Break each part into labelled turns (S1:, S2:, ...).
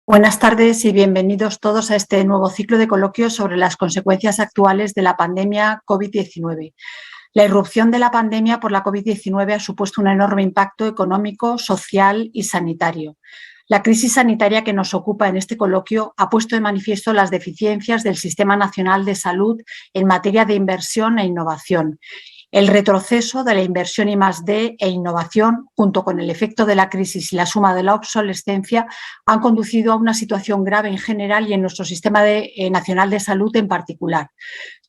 S1: Buenas tardes y bienvenidos todos a este nuevo ciclo de coloquios sobre las consecuencias actuales de la pandemia COVID-19. La irrupción de la pandemia por la COVID-19 ha supuesto un enorme impacto económico, social y sanitario. La crisis sanitaria que nos ocupa en este coloquio ha puesto de manifiesto las deficiencias del Sistema Nacional de Salud en materia de inversión e innovación. El retroceso de la inversión I+D e innovación, junto con el efecto de la crisis y la suma de la obsolescencia, han conducido a una situación grave en general y en nuestro Sistema Nacional de Salud en particular.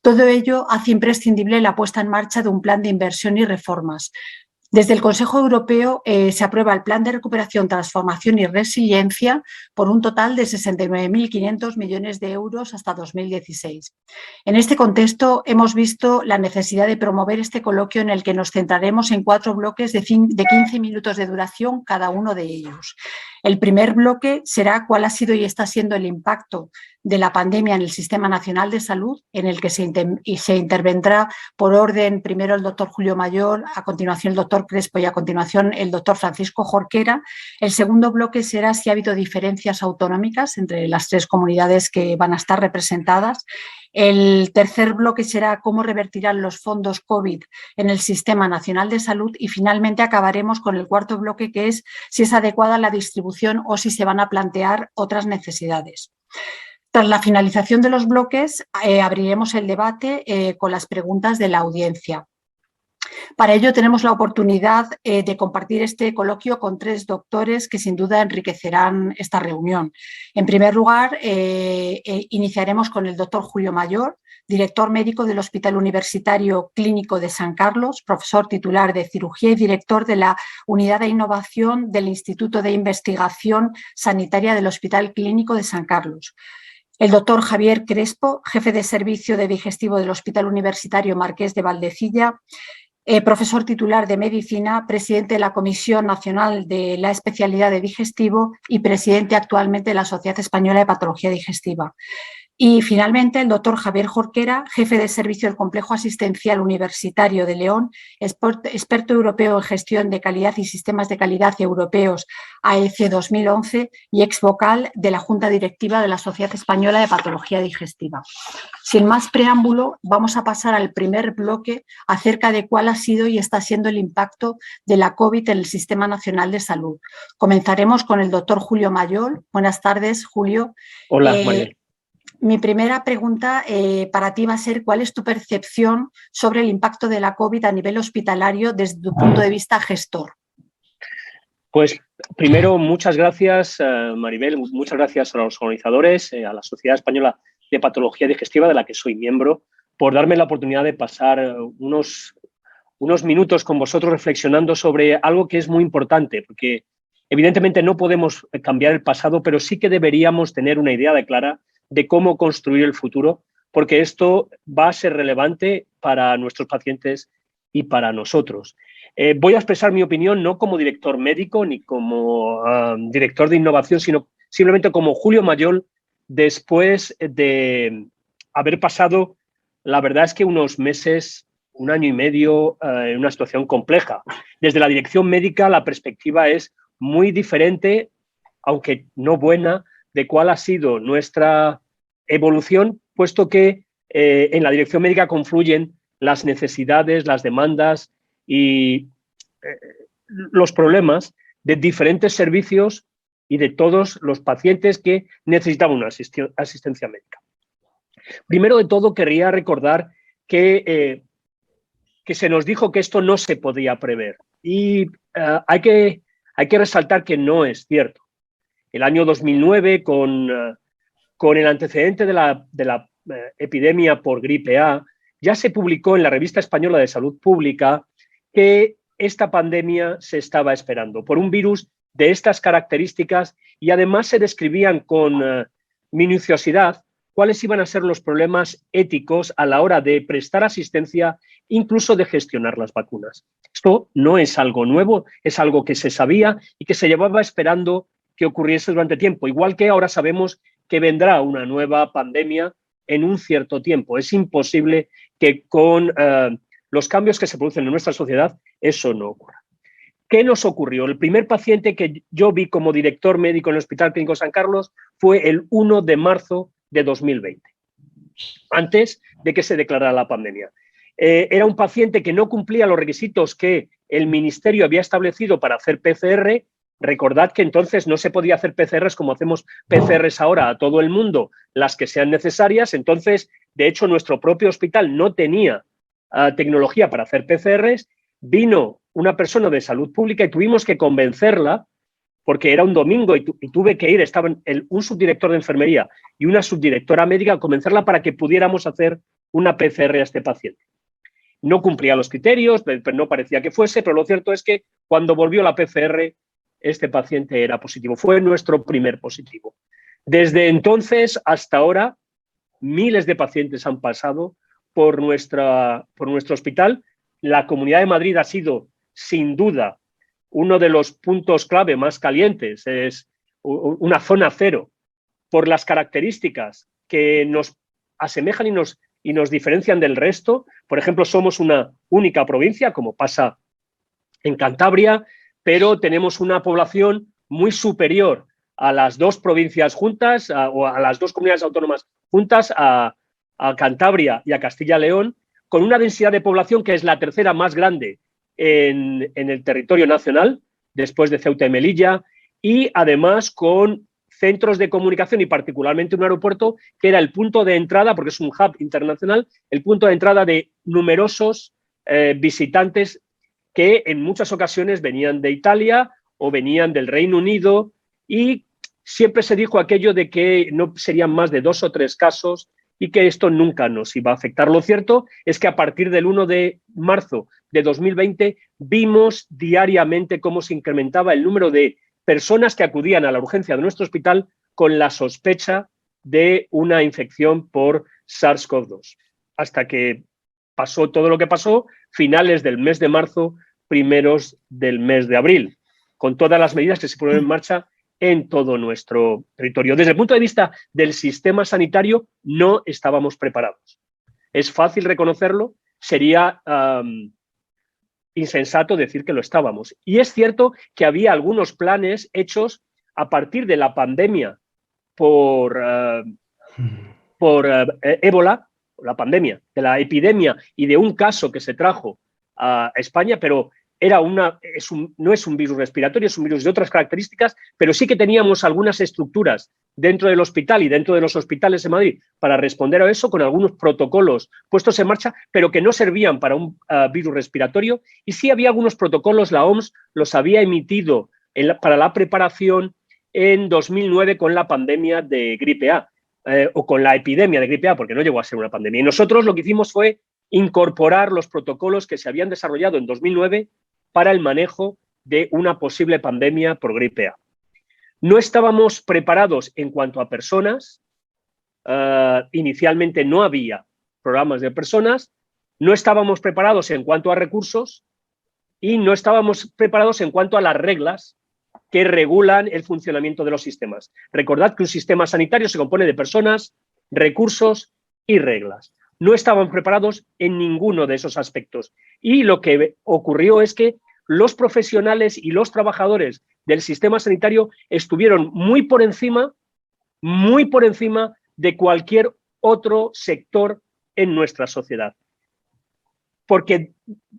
S1: Todo ello hace imprescindible la puesta en marcha de un plan de inversión y reformas. Desde el Consejo Europeo se aprueba el Plan de Recuperación, Transformación y Resiliencia por un total de 69.500 millones de euros hasta 2016. En este contexto, hemos visto la necesidad de promover este coloquio en el que nos centraremos en 4 bloques de 15 minutos de duración cada uno de ellos. El primer bloque será cuál ha sido y está siendo el impacto de la pandemia en el Sistema Nacional de Salud, en el que se intervendrá por orden primero el doctor Julio Mayor, a continuación el doctor Crespo y a continuación el doctor Francisco Jorquera. El segundo bloque será si ha habido diferencias autonómicas entre las 3 comunidades que van a estar representadas. El tercer bloque será cómo revertirán los fondos COVID en el Sistema Nacional de Salud y finalmente acabaremos con el cuarto bloque, que es si es adecuada la distribución o si se van a plantear otras necesidades. Tras la finalización de los bloques, abriremos el debate con las preguntas de la audiencia. Para ello tenemos la oportunidad de compartir este coloquio con 3 doctores que sin duda enriquecerán esta reunión. En primer lugar, iniciaremos con el doctor Julio Mayor, director médico del Hospital Universitario Clínico de San Carlos, profesor titular de cirugía y director de la Unidad de Innovación del Instituto de Investigación Sanitaria del Hospital Clínico de San Carlos. El doctor Javier Crespo, jefe de servicio de digestivo del Hospital Universitario Marqués de Valdecilla, profesor titular de Medicina, presidente de la Comisión Nacional de la Especialidad de Digestivo y presidente actualmente de la Sociedad Española de Patología Digestiva. Y finalmente el doctor Javier Jorquera, jefe de servicio del Complejo Asistencial Universitario de León, experto europeo en gestión de calidad y sistemas de calidad europeos AEC 2011 y ex vocal de la Junta Directiva de la Sociedad Española de Patología Digestiva. Sin más preámbulo, vamos a pasar al primer bloque acerca de cuál ha sido y está siendo el impacto de la COVID en el Sistema Nacional de Salud. Comenzaremos con el doctor Julio Mayor. Buenas tardes, Julio.
S2: Hola, María.
S1: Mi primera pregunta para ti va a ser ¿cuál es tu percepción sobre el impacto de la COVID a nivel hospitalario desde tu punto de vista gestor?
S2: Pues primero, muchas gracias, Maribel, muchas gracias a los organizadores, a la Sociedad Española de Patología Digestiva, de la que soy miembro, por darme la oportunidad de pasar unos minutos con vosotros reflexionando sobre algo que es muy importante, porque evidentemente no podemos cambiar el pasado, pero sí que deberíamos tener una idea clara de cómo construir el futuro, porque esto va a ser relevante para nuestros pacientes y para nosotros. Voy a expresar mi opinión no como director médico ni como director de innovación, sino simplemente como Julio Mayor, después de haber pasado, la verdad es que unos meses, 1 año y medio, en una situación compleja. Desde la dirección médica la perspectiva es muy diferente, aunque no buena, de cuál ha sido nuestra evolución, puesto que en la dirección médica confluyen las necesidades, las demandas y los problemas de diferentes servicios y de todos los pacientes que necesitaban una asistencia médica. Primero de todo, querría recordar que se nos dijo que esto no se podía prever y hay que resaltar que no es cierto. El año 2009, con el antecedente de la epidemia por gripe A, ya se publicó en la Revista Española de Salud Pública que esta pandemia se estaba esperando por un virus de estas características y además se describían con minuciosidad cuáles iban a ser los problemas éticos a la hora de prestar asistencia, incluso de gestionar las vacunas. Esto no es algo nuevo, es algo que se sabía y que se llevaba esperando que ocurriese durante tiempo, igual que ahora sabemos que vendrá una nueva pandemia en un cierto tiempo. Es imposible que con los cambios que se producen en nuestra sociedad eso no ocurra. ¿Qué nos ocurrió? El primer paciente que yo vi como director médico en el Hospital Clínico San Carlos fue el 1 de marzo de 2020, antes de que se declarara la pandemia. Era un paciente que no cumplía los requisitos que el Ministerio había establecido para hacer PCR. Recordad que entonces no se podía hacer PCRs como hacemos PCRs ahora a todo el mundo, las que sean necesarias. Entonces, de hecho, nuestro propio hospital no tenía tecnología para hacer PCRs. Vino una persona de salud pública y tuvimos que convencerla, porque era un domingo y tuve que ir, estaban un subdirector de enfermería y una subdirectora médica, a convencerla para que pudiéramos hacer una PCR a este paciente. No cumplía los criterios, no parecía que fuese, pero lo cierto es que cuando volvió la PCR, este paciente era positivo. Fue nuestro primer positivo. Desde entonces hasta ahora, miles de pacientes han pasado por nuestro hospital. La Comunidad de Madrid ha sido, sin duda, uno de los puntos clave más calientes. Es una zona cero por las características que nos asemejan y nos diferencian del resto. Por ejemplo, somos una única provincia, como pasa en Cantabria, pero tenemos una población muy superior a las dos provincias juntas, o a las dos comunidades autónomas juntas, a Cantabria y a Castilla-León, con una densidad de población que es la tercera más grande en el territorio nacional, después de Ceuta y Melilla, y además con centros de comunicación y particularmente un aeropuerto que era el punto de entrada, porque es un hub internacional, el punto de entrada de numerosos visitantes que en muchas ocasiones venían de Italia o venían del Reino Unido, y siempre se dijo aquello de que no serían más de 2 o 3 casos y que esto nunca nos iba a afectar. Lo cierto es que a partir del 1 de marzo de 2020 vimos diariamente cómo se incrementaba el número de personas que acudían a la urgencia de nuestro hospital con la sospecha de una infección por SARS-CoV-2. Hasta que pasó todo lo que pasó, finales del mes de marzo, primeros del mes de abril, con todas las medidas que se pusieron en marcha en todo nuestro territorio. Desde el punto de vista del sistema sanitario, no estábamos preparados. Es fácil reconocerlo, sería insensato decir que lo estábamos. Y es cierto que había algunos planes hechos a partir de la pandemia por ébola, la pandemia, de la epidemia y de un caso que se trajo a España, pero no es un virus respiratorio, es un virus de otras características, pero sí que teníamos algunas estructuras dentro del hospital y dentro de los hospitales de Madrid para responder a eso, con algunos protocolos puestos en marcha, pero que no servían para un virus respiratorio. Y sí había algunos protocolos, la OMS los había emitido para la preparación en 2009 con la pandemia de gripe A, o con la epidemia de gripe A, porque no llegó a ser una pandemia. Y nosotros lo que hicimos fue incorporar los protocolos que se habían desarrollado en 2009 para el manejo de una posible pandemia por gripe A. No estábamos preparados en cuanto a personas. Inicialmente no había programas de personas, no estábamos preparados en cuanto a recursos y no estábamos preparados en cuanto a las reglas que regulan el funcionamiento de los sistemas. Recordad que un sistema sanitario se compone de personas, recursos y reglas. No estábamos preparados en ninguno de esos aspectos. Y lo que ocurrió es que los profesionales y los trabajadores del sistema sanitario estuvieron muy por encima de cualquier otro sector en nuestra sociedad. Porque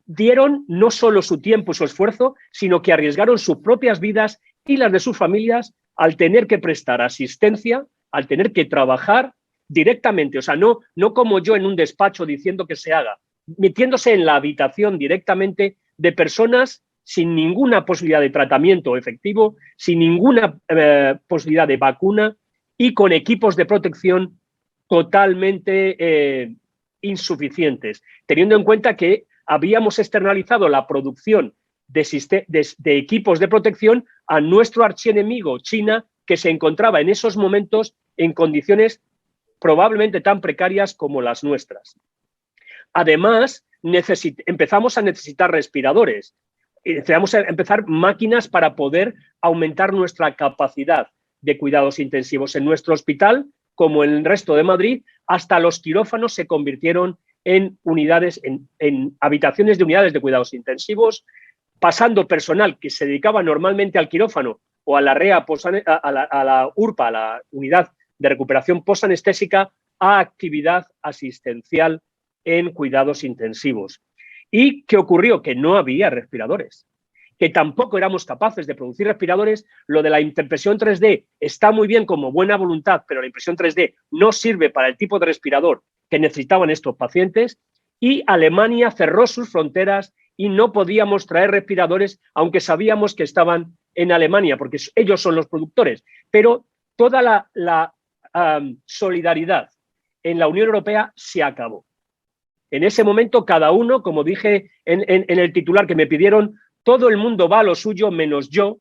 S2: dieron no solo su tiempo y su esfuerzo, sino que arriesgaron sus propias vidas y las de sus familias al tener que prestar asistencia, al tener que trabajar directamente, o sea, no como yo en un despacho diciendo que se haga, metiéndose en la habitación directamente de personas sin ninguna posibilidad de tratamiento efectivo, sin ninguna posibilidad de vacuna y con equipos de protección totalmente insuficientes, teniendo en cuenta que habíamos externalizado la producción de equipos de protección a nuestro archienemigo China, que se encontraba en esos momentos en condiciones probablemente tan precarias como las nuestras. Además, empezamos a necesitar respiradores, empezamos a empezar máquinas para poder aumentar nuestra capacidad de cuidados intensivos en nuestro hospital, como en el resto de Madrid. Hasta los quirófanos se convirtieron en unidades, en habitaciones de unidades de cuidados intensivos. pasando personal que se dedicaba normalmente al quirófano o a la REA, a la URPA, a la unidad de recuperación posanestésica, a actividad asistencial en cuidados intensivos. ¿Y qué ocurrió? Que no había respiradores, que tampoco éramos capaces de producir respiradores. Lo de la impresión 3D está muy bien como buena voluntad, pero la impresión 3D no sirve para el tipo de respirador que necesitaban estos pacientes, y Alemania cerró sus fronteras y no podíamos traer respiradores, aunque sabíamos que estaban en Alemania, porque ellos son los productores. Pero toda la solidaridad en la Unión Europea se acabó. En ese momento, cada uno, como dije en el titular que me pidieron, todo el mundo va a lo suyo menos yo,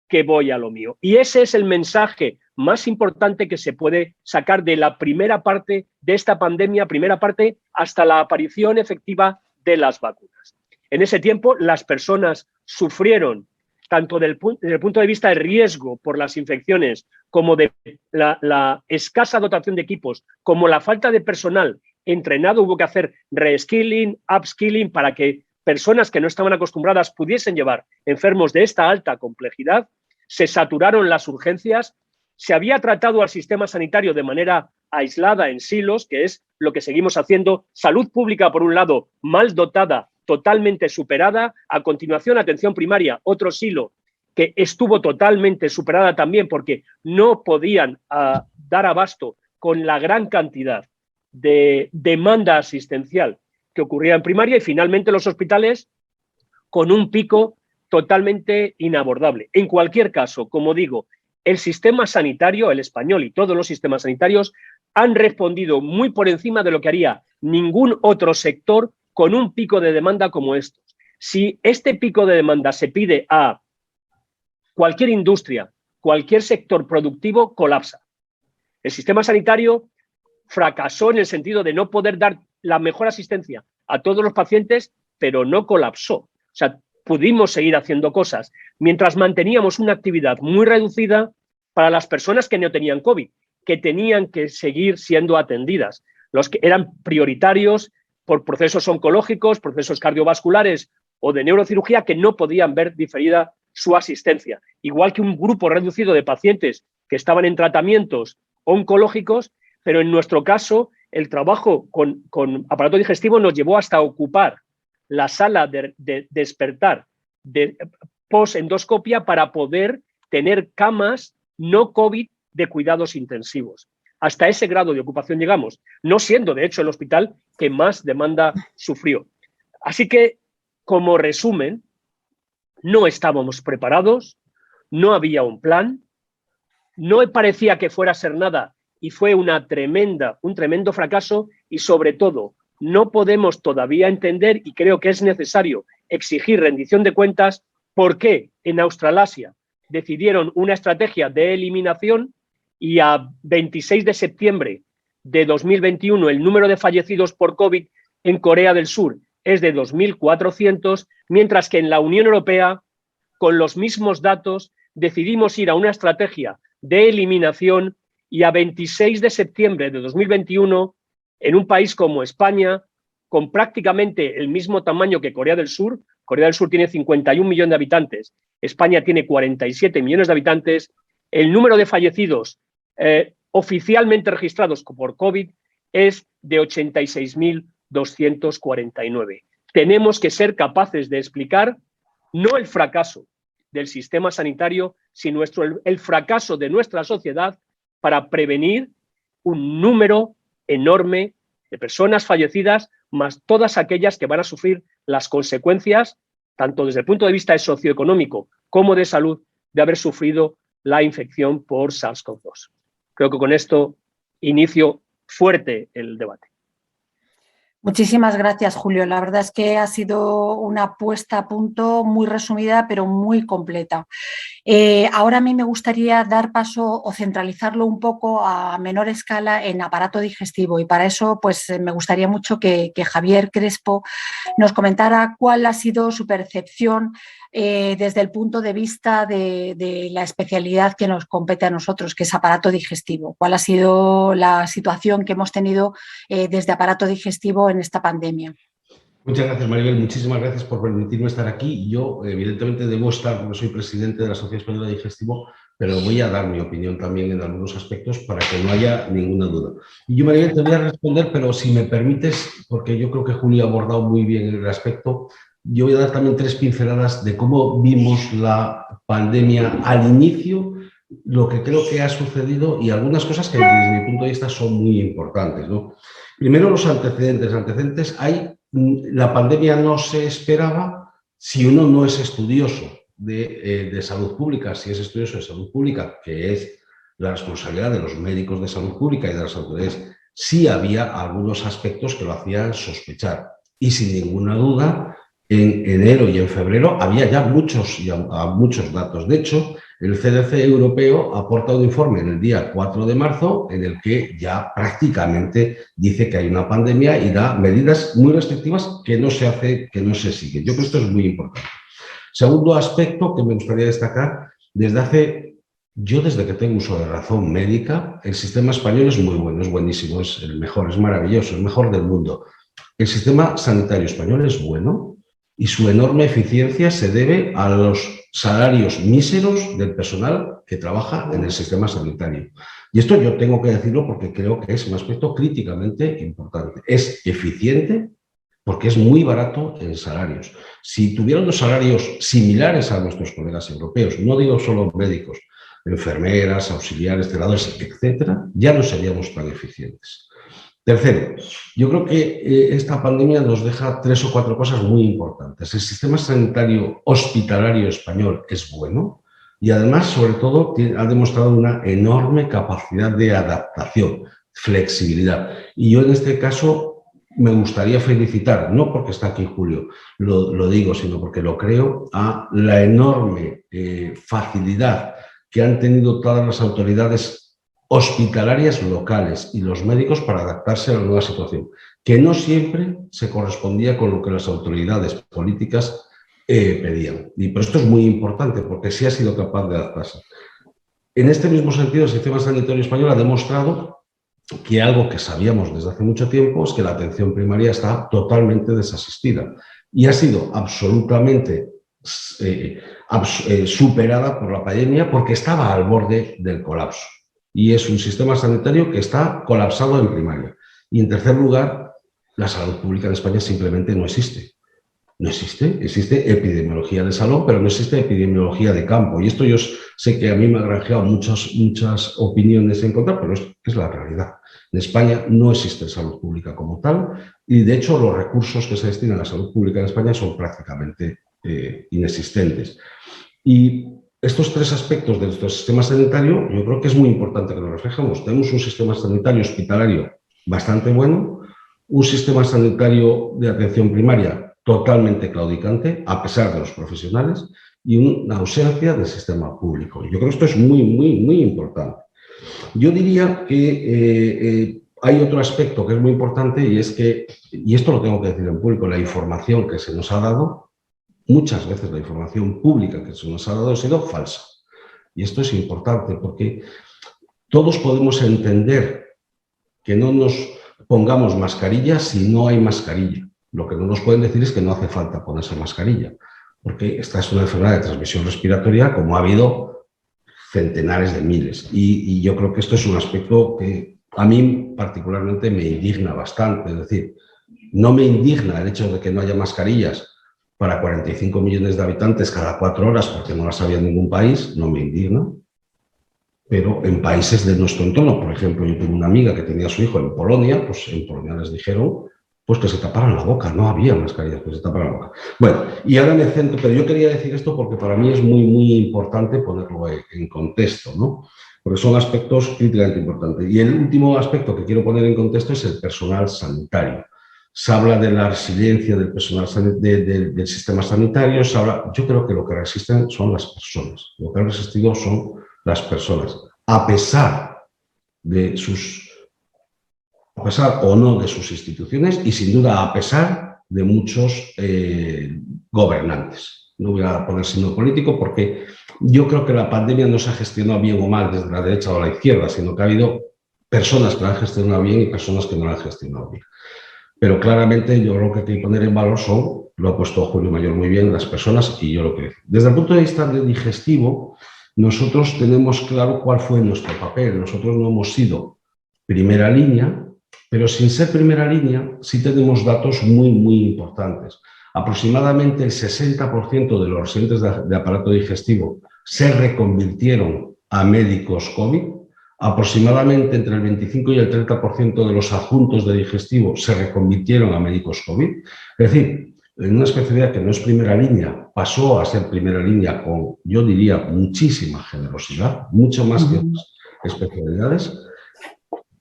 S2: que voy a lo mío. Y ese es el mensaje más importante que se puede sacar de la primera parte de esta pandemia, primera parte hasta la aparición efectiva de las vacunas. En ese tiempo, las personas sufrieron tanto desde el punto de vista de riesgo por las infecciones, como de la escasa dotación de equipos, como la falta de personal entrenado. Hubo que hacer reskilling, upskilling, para que personas que no estaban acostumbradas pudiesen llevar enfermos de esta alta complejidad. Se saturaron las urgencias, se había tratado al sistema sanitario de manera aislada en silos, que es lo que seguimos haciendo. Salud pública, por un lado, mal dotada, totalmente superada. A continuación, atención primaria, otro silo que estuvo totalmente superada también porque no podían dar abasto con la gran cantidad de demanda asistencial que ocurría en primaria, y finalmente los hospitales con un pico totalmente inabordable. En cualquier caso, como digo, el sistema sanitario, el español y todos los sistemas sanitarios, han respondido muy por encima de lo que haría ningún otro sector con un pico de demanda como estos. Si este pico de demanda se pide a cualquier industria, cualquier sector productivo, colapsa. El sistema sanitario fracasó en el sentido de no poder dar la mejor asistencia a todos los pacientes, pero no colapsó. O sea, pudimos seguir haciendo cosas mientras manteníamos una actividad muy reducida para las personas que no tenían COVID, que tenían que seguir siendo atendidas, los que eran prioritarios por procesos oncológicos, procesos cardiovasculares o de neurocirugía, que no podían ver diferida su asistencia. Igual que un grupo reducido de pacientes que estaban en tratamientos oncológicos, pero en nuestro caso el trabajo con aparato digestivo nos llevó hasta ocupar la sala de despertar de post-endoscopia para poder tener camas no COVID de cuidados intensivos. Hasta ese grado de ocupación llegamos, no siendo de hecho el hospital que más demanda sufrió. Así que, como resumen, no estábamos preparados, no había un plan, no parecía que fuera a ser nada y fue un tremendo fracaso, y sobre todo no podemos todavía entender, y creo que es necesario exigir rendición de cuentas, por qué en Australasia decidieron una estrategia de eliminación y a 26 de septiembre de 2021 el número de fallecidos por COVID en Corea del Sur es de 2.400, mientras que en la Unión Europea, con los mismos datos, decidimos ir a una estrategia de eliminación, y a 26 de septiembre de 2021, en un país como España, con prácticamente el mismo tamaño que Corea del Sur tiene 51 millones de habitantes, España tiene 47 millones de habitantes, el número de fallecidos oficialmente registrados por COVID es de 86.249. Tenemos que ser capaces de explicar no el fracaso del sistema sanitario, sino el fracaso de nuestra sociedad para prevenir un número enorme de personas fallecidas, más todas aquellas que van a sufrir las consecuencias, tanto desde el punto de vista socioeconómico como de salud, de haber sufrido la infección por SARS-CoV-2. Creo que con esto inicio fuerte el debate.
S1: Muchísimas gracias, Julio. La verdad es que ha sido una puesta a punto muy resumida, pero muy completa. Ahora a mí me gustaría dar paso o centralizarlo un poco a menor escala en aparato digestivo, y para eso pues me gustaría mucho que Javier Crespo nos comentara cuál ha sido su percepción desde el punto de vista de la especialidad que nos compete a nosotros, que es aparato digestivo. ¿Cuál ha sido la situación que hemos tenido desde aparato digestivo en esta pandemia?
S3: Muchas gracias, Maribel. Muchísimas gracias por permitirme estar aquí. Yo, evidentemente, debo estar porque soy presidente de la Sociedad Española de Digestivo, pero voy a dar mi opinión también en algunos aspectos para que no haya ninguna duda. Y yo, Maribel, te voy a responder, pero si me permites, porque yo creo que Julio ha abordado muy bien el aspecto, yo voy a dar también 3 pinceladas de cómo vimos la pandemia al inicio, lo que creo que ha sucedido y algunas cosas que desde mi punto de vista son muy importantes, ¿no? Primero, los antecedentes. La pandemia no se esperaba si uno no es estudioso de salud pública, si es estudioso de salud pública, que es la responsabilidad de los médicos de salud pública y de las autoridades, sí había algunos aspectos que lo hacían sospechar. Y sin ninguna duda, en enero y en febrero había ya muchos datos. De hecho, el CDC europeo aporta un informe en el día 4 de marzo en el que ya prácticamente dice que hay una pandemia y da medidas muy restrictivas que no se siguen. Yo creo que esto es muy importante. Segundo aspecto que me gustaría destacar, desde que tengo uso de razón médica, el sistema español es muy bueno, es buenísimo, es el mejor, es maravilloso, el mejor del mundo. El sistema sanitario español es bueno y su enorme eficiencia se debe a los salarios míseros del personal que trabaja en el sistema sanitario. Y esto yo tengo que decirlo porque creo que es un aspecto críticamente importante. Es eficiente porque es muy barato en salarios. Si tuvieran los salarios similares a nuestros colegas europeos, no digo solo médicos, enfermeras, auxiliares, celadores, etcétera, ya no seríamos tan eficientes. Tercero, yo creo que esta pandemia nos deja 3 o 4 cosas muy importantes. El sistema sanitario hospitalario español es bueno y además, sobre todo, ha demostrado una enorme capacidad de adaptación, flexibilidad. Y yo en este caso me gustaría felicitar, no porque está aquí Julio, lo digo, sino porque lo creo, a la enorme facilidad que han tenido todas las autoridades hospitalarias locales y los médicos para adaptarse a la nueva situación, que no siempre se correspondía con lo que las autoridades políticas pedían. Y por esto es muy importante, porque sí ha sido capaz de adaptarse. En este mismo sentido, el sistema sanitario español ha demostrado que algo que sabíamos desde hace mucho tiempo es que la atención primaria está totalmente desasistida y ha sido absolutamente superada por la pandemia porque estaba al borde del colapso. Y es un sistema sanitario que está colapsado en primaria. Y en tercer lugar, la salud pública en España simplemente no existe. No existe. Existe epidemiología de salón, pero no existe epidemiología de campo. Y esto yo sé que a mí me ha granjeado muchas opiniones en contra, pero es la realidad. En España no existe salud pública como tal y, de hecho, los recursos que se destinan a la salud pública en España son prácticamente inexistentes. Y estos 3 aspectos de nuestro sistema sanitario, yo creo que es muy importante que lo reflejemos. Tenemos un sistema sanitario hospitalario bastante bueno, un sistema sanitario de atención primaria totalmente claudicante, a pesar de los profesionales, y una ausencia del sistema público. Yo creo que esto es muy importante. Yo diría que hay otro aspecto que es muy importante y es que, y esto lo tengo que decir en público, la información que se nos ha dado, muchas veces la información pública que se nos ha dado ha sido falsa. Y esto es importante porque todos podemos entender que no nos pongamos mascarilla si no hay mascarilla. Lo que no nos pueden decir es que no hace falta ponerse mascarilla, porque esta es una enfermedad de transmisión respiratoria como ha habido centenares de miles. Y yo creo que esto es un aspecto que a mí particularmente me indigna bastante. Es decir, no me indigna el hecho de que no haya mascarillas para 45 millones de habitantes cada 4 horas, porque no las había en ningún país, no me indigna. Pero en países de nuestro entorno, por ejemplo, yo tengo una amiga que tenía a su hijo en Polonia, pues en Polonia les dijeron pues que se taparan la boca, no había mascarillas, pues se taparan la boca. Bueno, y ahora me centro, pero yo quería decir esto porque para mí es muy importante ponerlo en contexto, ¿no? Porque son aspectos críticamente importantes. Y el último aspecto que quiero poner en contexto es el personal sanitario. Se habla de la resiliencia del personal del sistema sanitario, yo creo que lo que resisten son las personas, lo que han resistido son las personas, a pesar o no de sus instituciones y sin duda a pesar de muchos gobernantes. No voy a poner signo político porque yo creo que la pandemia no se ha gestionado bien o mal desde la derecha o la izquierda, sino que ha habido personas que la han gestionado bien y personas que no la han gestionado bien. Pero claramente yo lo que hay que poner en valor son, lo ha puesto Julio Mayor muy bien, las personas y yo lo que... Desde el punto de vista del digestivo, nosotros tenemos claro cuál fue nuestro papel. Nosotros no hemos sido primera línea, pero sin ser primera línea sí tenemos datos muy, muy importantes. Aproximadamente el 60% de los residentes de aparato digestivo se reconvirtieron a médicos COVID. Aproximadamente entre el 25 y el 30% de los adjuntos de digestivo se reconvirtieron a médicos COVID. Es decir, en una especialidad que no es primera línea, pasó a ser primera línea con, yo diría, muchísima generosidad, mucho más que otras especialidades.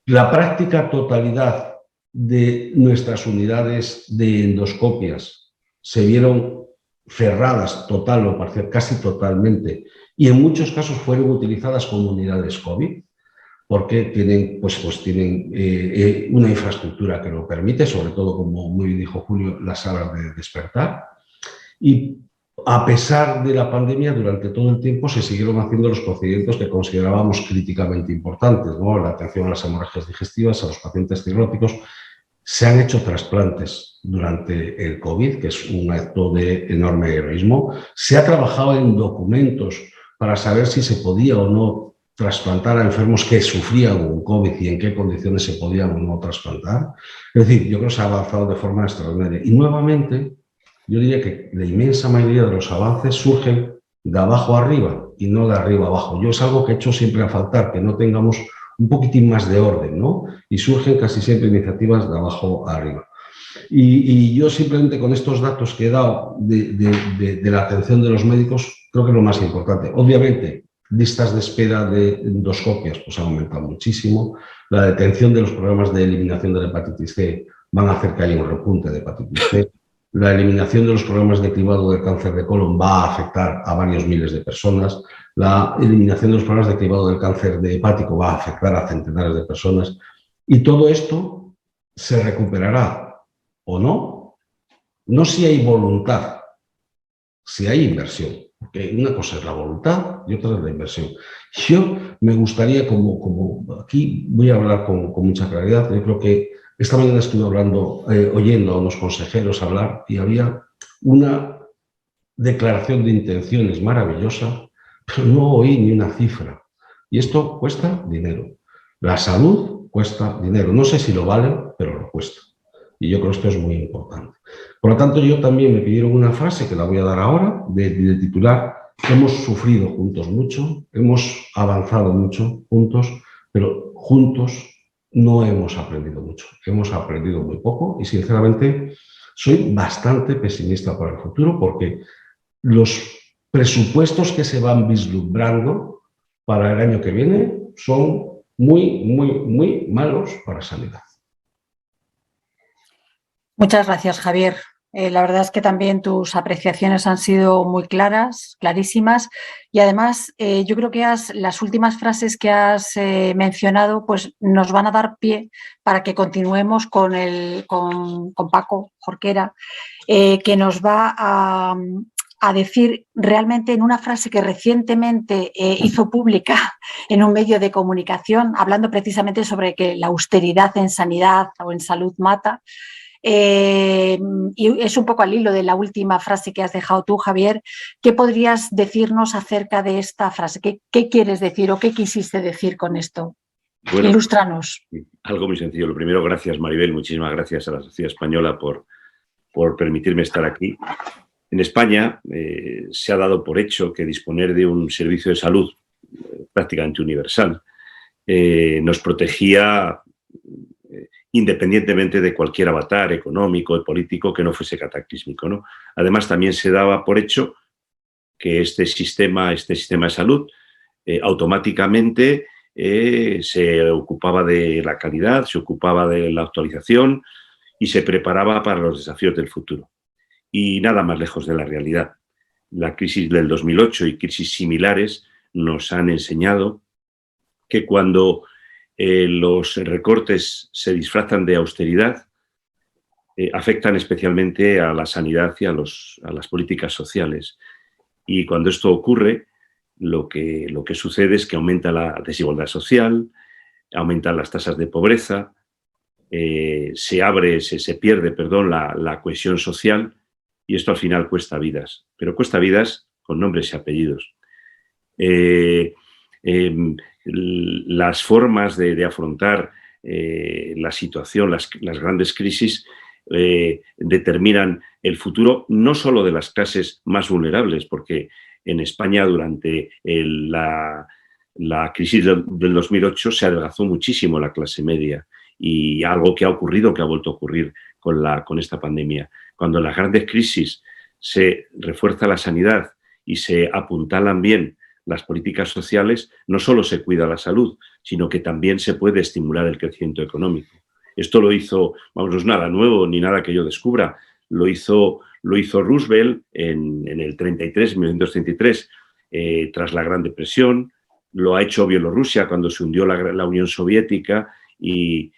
S3: La práctica totalidad de nuestras unidades de endoscopias se vieron cerradas total o parcial, casi totalmente, y en muchos casos fueron utilizadas como unidades COVID, porque tienen, tienen una infraestructura que lo permite, sobre todo, como muy bien dijo Julio, las salas de despertar. Y a pesar de la pandemia, durante todo el tiempo se siguieron haciendo los procedimientos que considerábamos críticamente importantes, ¿no? La atención a las hemorragias digestivas, a los pacientes cirróticos. Se han hecho trasplantes durante el COVID, que es un acto de enorme heroísmo. Se ha trabajado en documentos para saber si se podía o no trasplantar a enfermos que sufrían un COVID y en qué condiciones se podían o no trasplantar. Es decir, yo creo que se ha avanzado de forma extraordinaria. Y nuevamente, yo diría que la inmensa mayoría de los avances surgen de abajo arriba y no de arriba abajo. Yo es algo que he hecho siempre a faltar, que no tengamos un poquitín más de orden, ¿no? Y surgen casi siempre iniciativas de abajo a arriba. Y yo simplemente con estos datos que he dado de la atención de los médicos, creo que es lo más importante. Obviamente, listas de espera de endoscopias pues han aumentado muchísimo. La detención de los programas de eliminación de la hepatitis C van a hacer que haya un repunte de hepatitis C. La eliminación de los programas de cribado del cáncer de colon va a afectar a varios miles de personas. La eliminación de los programas de cribado del cáncer de hepático va a afectar a centenares de personas. Y todo esto se recuperará o no, no si hay voluntad, si hay inversión. Porque una cosa es la voluntad y otra es la inversión. Yo me gustaría, como aquí voy a hablar con mucha claridad, yo creo que esta mañana estuve oyendo a unos consejeros hablar y había una declaración de intenciones maravillosa, pero no oí ni una cifra. Y esto cuesta dinero. La salud cuesta dinero. No sé si lo vale, pero lo cuesta. Y yo creo que esto es muy importante. Por lo tanto, yo también me pidieron una frase que la voy a dar ahora, de titular: hemos sufrido juntos mucho, hemos avanzado mucho juntos, pero juntos no hemos aprendido mucho. Hemos aprendido muy poco y, sinceramente, soy bastante pesimista para el futuro porque los presupuestos que se van vislumbrando para el año que viene son muy, muy, muy malos para sanidad.
S1: Muchas gracias, Javier. La verdad es que también tus apreciaciones han sido muy claras, clarísimas, y además yo creo que las últimas frases que has mencionado pues nos van a dar pie para que continuemos con Paco Jorquera, que nos va a decir realmente en una frase que recientemente hizo pública en un medio de comunicación, hablando precisamente sobre que la austeridad en sanidad o en salud mata. Y es un poco al hilo de la última frase que has dejado tú, Javier. ¿Qué podrías decirnos acerca de esta frase? ¿Qué quieres decir o qué quisiste decir con esto? Bueno, ilústranos.
S4: Algo muy sencillo. Lo primero, gracias, Maribel. Muchísimas gracias a la Sociedad Española por permitirme estar aquí. En España se ha dado por hecho que disponer de un servicio de salud prácticamente universal nos protegía independientemente de cualquier avatar económico y político que no fuese cataclísmico, ¿no? Además, también se daba por hecho que este sistema de salud automáticamente se ocupaba de la calidad, se ocupaba de la actualización y se preparaba para los desafíos del futuro. Y nada más lejos de la realidad. La crisis del 2008 y crisis similares nos han enseñado que cuando los recortes se disfrazan de austeridad, afectan especialmente a la sanidad y a las políticas sociales. Y cuando esto ocurre, lo que sucede es que aumenta la desigualdad social, aumentan las tasas de pobreza, se pierde, perdón, la cohesión social, y esto al final cuesta vidas, pero cuesta vidas con nombres y apellidos. Las formas de afrontar la situación, las grandes crisis, determinan el futuro no solo de las clases más vulnerables, porque en España durante la crisis del 2008 se adelgazó muchísimo la clase media, y algo que ha ocurrido, que ha vuelto a ocurrir con esta pandemia. Cuando en las grandes crisis se refuerza la sanidad y se apuntalan bien las políticas sociales, no solo se cuida la salud, sino que también se puede estimular el crecimiento económico. Esto lo hizo, vamos, no es nada nuevo ni nada que yo descubra, lo hizo Roosevelt en el 1933, tras la Gran Depresión, lo ha hecho Bielorrusia cuando se hundió la Unión Soviética, y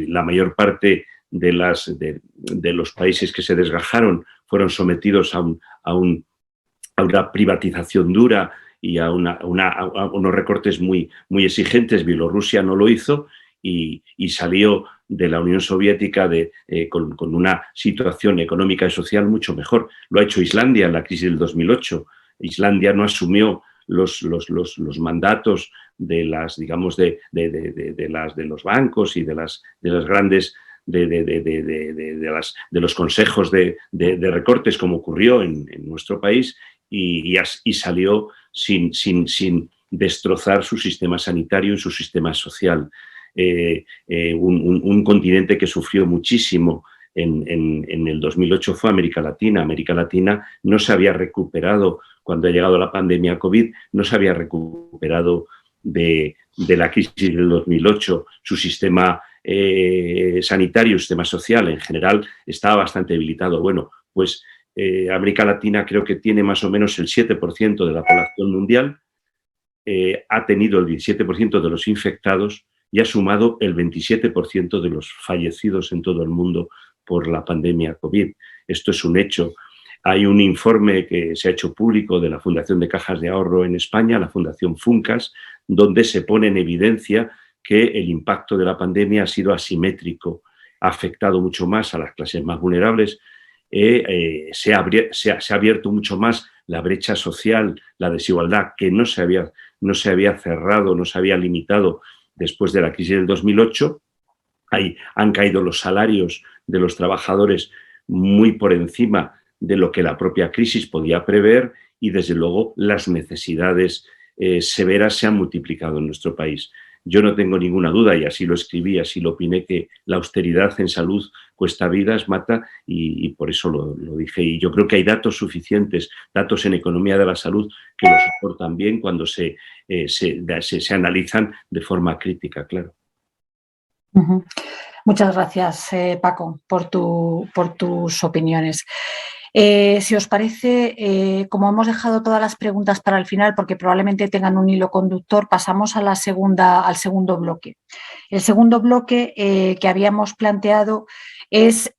S4: la mayor parte de los países que se desgajaron fueron sometidos a una privatización dura y a unos recortes muy exigentes. Bielorrusia no lo hizo y salió de la Unión Soviética con una situación económica y social mucho mejor. Lo ha hecho Islandia en la crisis del 2008. Islandia no asumió los mandatos de las, digamos, de los bancos y de las grandes, de los consejos de recortes, como ocurrió en nuestro país, y salió sin destrozar su sistema sanitario y su sistema social. Un continente que sufrió muchísimo en el 2008 fue América Latina. América Latina no se había recuperado cuando ha llegado la pandemia COVID, no se había recuperado de la crisis del 2008. Su sistema sanitario, sistema social en general, estaba bastante debilitado. Bueno, pues América Latina creo que tiene más o menos el 7% de la población mundial, ha tenido el 17% de los infectados y ha sumado el 27% de los fallecidos en todo el mundo por la pandemia COVID. Esto es un hecho. Hay un informe que se ha hecho público de la Fundación de Cajas de Ahorro en España, la Fundación Funcas, donde se pone en evidencia que el impacto de la pandemia ha sido asimétrico, ha afectado mucho más a las clases más vulnerables, se ha abierto mucho más la brecha social, la desigualdad, que no se había cerrado, no se había limitado después de la crisis del 2008. Han caído los salarios de los trabajadores muy por encima de lo que la propia crisis podía prever, y desde luego las necesidades severas se han multiplicado en nuestro país. Yo no tengo ninguna duda, y así lo escribí, así lo opiné, que la austeridad en salud cuesta vidas, mata, y por eso lo dije. Y yo creo que hay datos suficientes, datos en economía de la salud, que lo soportan bien cuando se analizan de forma crítica, claro.
S1: Uh-huh. Muchas gracias, Paco, por tus opiniones. Si os parece, como hemos dejado todas las preguntas para el final, porque probablemente tengan un hilo conductor, pasamos al segundo bloque. El segundo bloque que habíamos planteado es,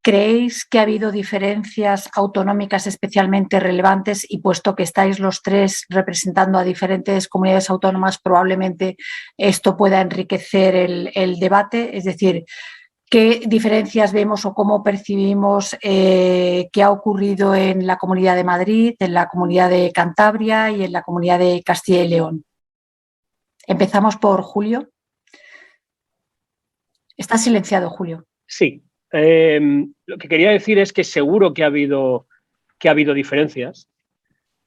S1: ¿creéis que ha habido diferencias autonómicas especialmente relevantes? Y puesto que estáis los tres representando a diferentes comunidades autónomas, probablemente esto pueda enriquecer el debate, es decir, ¿qué diferencias vemos o cómo percibimos qué ha ocurrido en la Comunidad de Madrid, en la Comunidad de Cantabria y en la Comunidad de Castilla y León? Empezamos por Julio. Está silenciado, Julio.
S2: Sí. Lo que quería decir es que seguro que ha habido diferencias,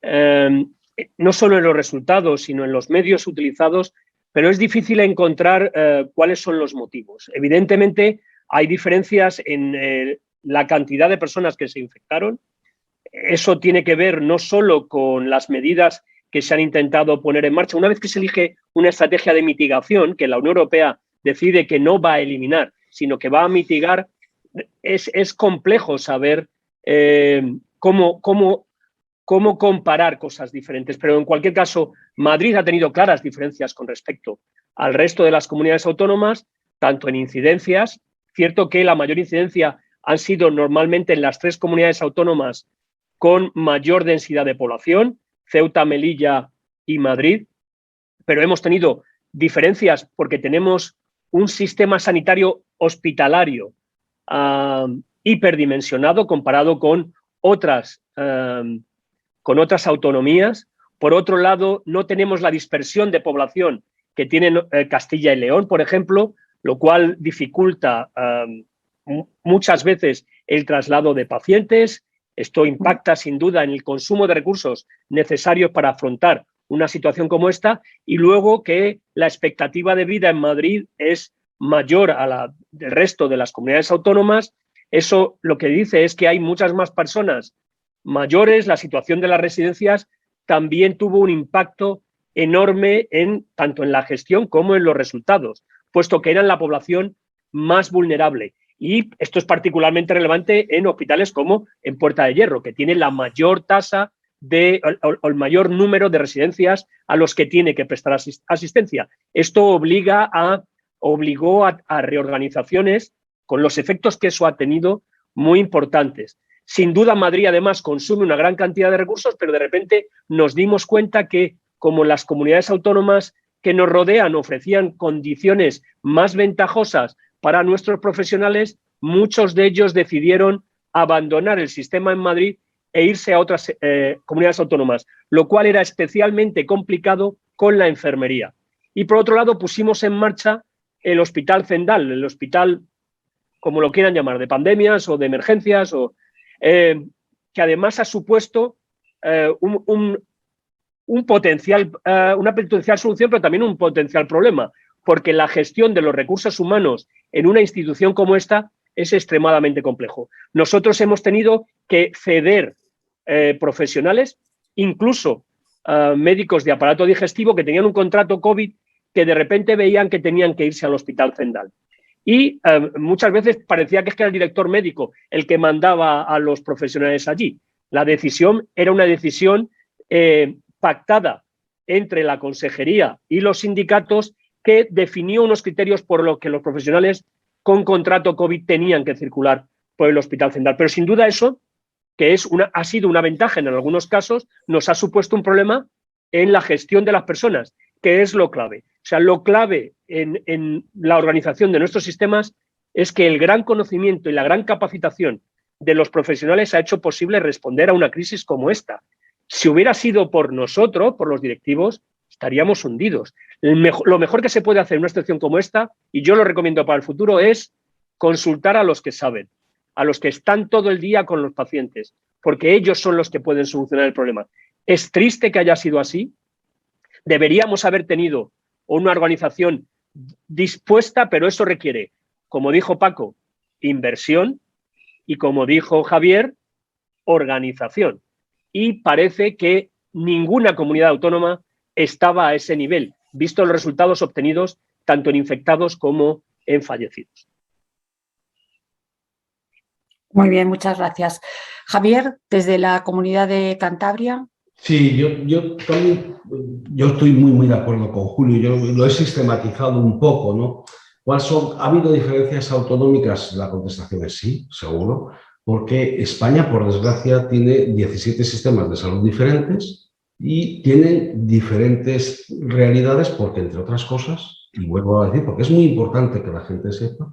S2: no solo en los resultados, sino en los medios utilizados, pero es difícil encontrar cuáles son los motivos. Evidentemente, hay diferencias en la cantidad de personas que se infectaron. Eso tiene que ver no solo con las medidas que se han intentado poner en marcha. Una vez que se elige una estrategia de mitigación, que la Unión Europea decide que no va a eliminar, sino que va a mitigar, es complejo saber cómo comparar cosas diferentes. Pero en cualquier caso, Madrid ha tenido claras diferencias con respecto al resto de las comunidades autónomas, tanto en incidencias. Cierto que la mayor incidencia han sido normalmente en las tres comunidades autónomas con mayor densidad de población, Ceuta, Melilla y Madrid, pero hemos tenido diferencias porque tenemos un sistema sanitario hospitalario hiperdimensionado comparado con otras autonomías. Por otro lado, no tenemos la dispersión de población que tienen Castilla y León, por ejemplo, lo cual dificulta muchas veces el traslado de pacientes. Esto impacta sin duda en el consumo de recursos necesarios para afrontar una situación como esta, y luego que la expectativa de vida en Madrid es mayor a la del resto de las comunidades autónomas. Eso lo que dice es que hay muchas más personas mayores. La situación de las residencias también tuvo un impacto enorme tanto en la gestión como en los resultados, puesto que eran la población más vulnerable. Y esto es particularmente relevante en hospitales como en Puerta de Hierro, que tiene la mayor tasa o el mayor número de residencias a los que tiene que prestar asistencia. Esto obligó a reorganizaciones con los efectos que eso ha tenido muy importantes. Sin duda, Madrid además consume una gran cantidad de recursos, pero de repente nos dimos cuenta que, como las comunidades autónomas que nos rodean ofrecían condiciones más ventajosas para nuestros profesionales, muchos de ellos decidieron abandonar el sistema en Madrid e irse a otras comunidades autónomas, lo cual era especialmente complicado con la enfermería. Y por otro lado, pusimos en marcha el Hospital Zendal, el hospital, como lo quieran llamar, de pandemias o de emergencias, que además ha supuesto una potencial solución, pero también un potencial problema, porque la gestión de los recursos humanos en una institución como esta es extremadamente complejo. Nosotros hemos tenido que ceder profesionales, incluso médicos de aparato digestivo que tenían un contrato COVID, que de repente veían que tenían que irse al Hospital Zendal. Y muchas veces parecía que era el director médico el que mandaba a los profesionales allí. La decisión era una decisión pactada entre la consejería y los sindicatos, que definió unos criterios por los que los profesionales con contrato COVID tenían que circular por el Hospital Zendal. Pero sin duda eso, que ha sido una ventaja en algunos casos, nos ha supuesto un problema en la gestión de las personas, que es lo clave. O sea, lo clave en la organización de nuestros sistemas es que el gran conocimiento y la gran capacitación de los profesionales ha hecho posible responder a una crisis como esta. Si hubiera sido por nosotros, por los directivos, estaríamos hundidos. Lo mejor que se puede hacer en una situación como esta, y yo lo recomiendo para el futuro, es consultar a los que saben, a los que están todo el día con los pacientes, porque ellos son los que pueden solucionar el problema. Es triste que haya sido así. Deberíamos haber tenido una organización dispuesta, pero eso requiere, como dijo Paco, inversión, y como dijo Javier, organización. Y parece que ninguna comunidad autónoma estaba a ese nivel, visto los resultados obtenidos tanto en infectados como en fallecidos.
S1: Muy bien, muchas gracias. Javier, desde la Comunidad de Cantabria.
S3: Sí, yo también estoy muy de acuerdo con Julio. Yo lo he sistematizado un poco, ¿no? ¿Ha habido diferencias autonómicas? La contestación es sí, seguro, porque España, por desgracia, tiene 17 sistemas de salud diferentes y tienen diferentes realidades porque, entre otras cosas, y vuelvo a decir, porque es muy importante que la gente sepa,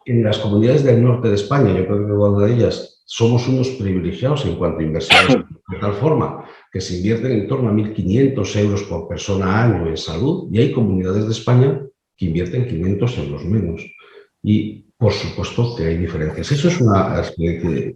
S3: en las comunidades del norte de España, yo creo que una de ellas, somos unos privilegiados en cuanto a inversiones, de tal forma que se invierten en torno a 1.500 euros por persona año en salud, y hay comunidades de España que invierten 500 euros menos. Y, por supuesto, que hay diferencias. Eso es una experiencia.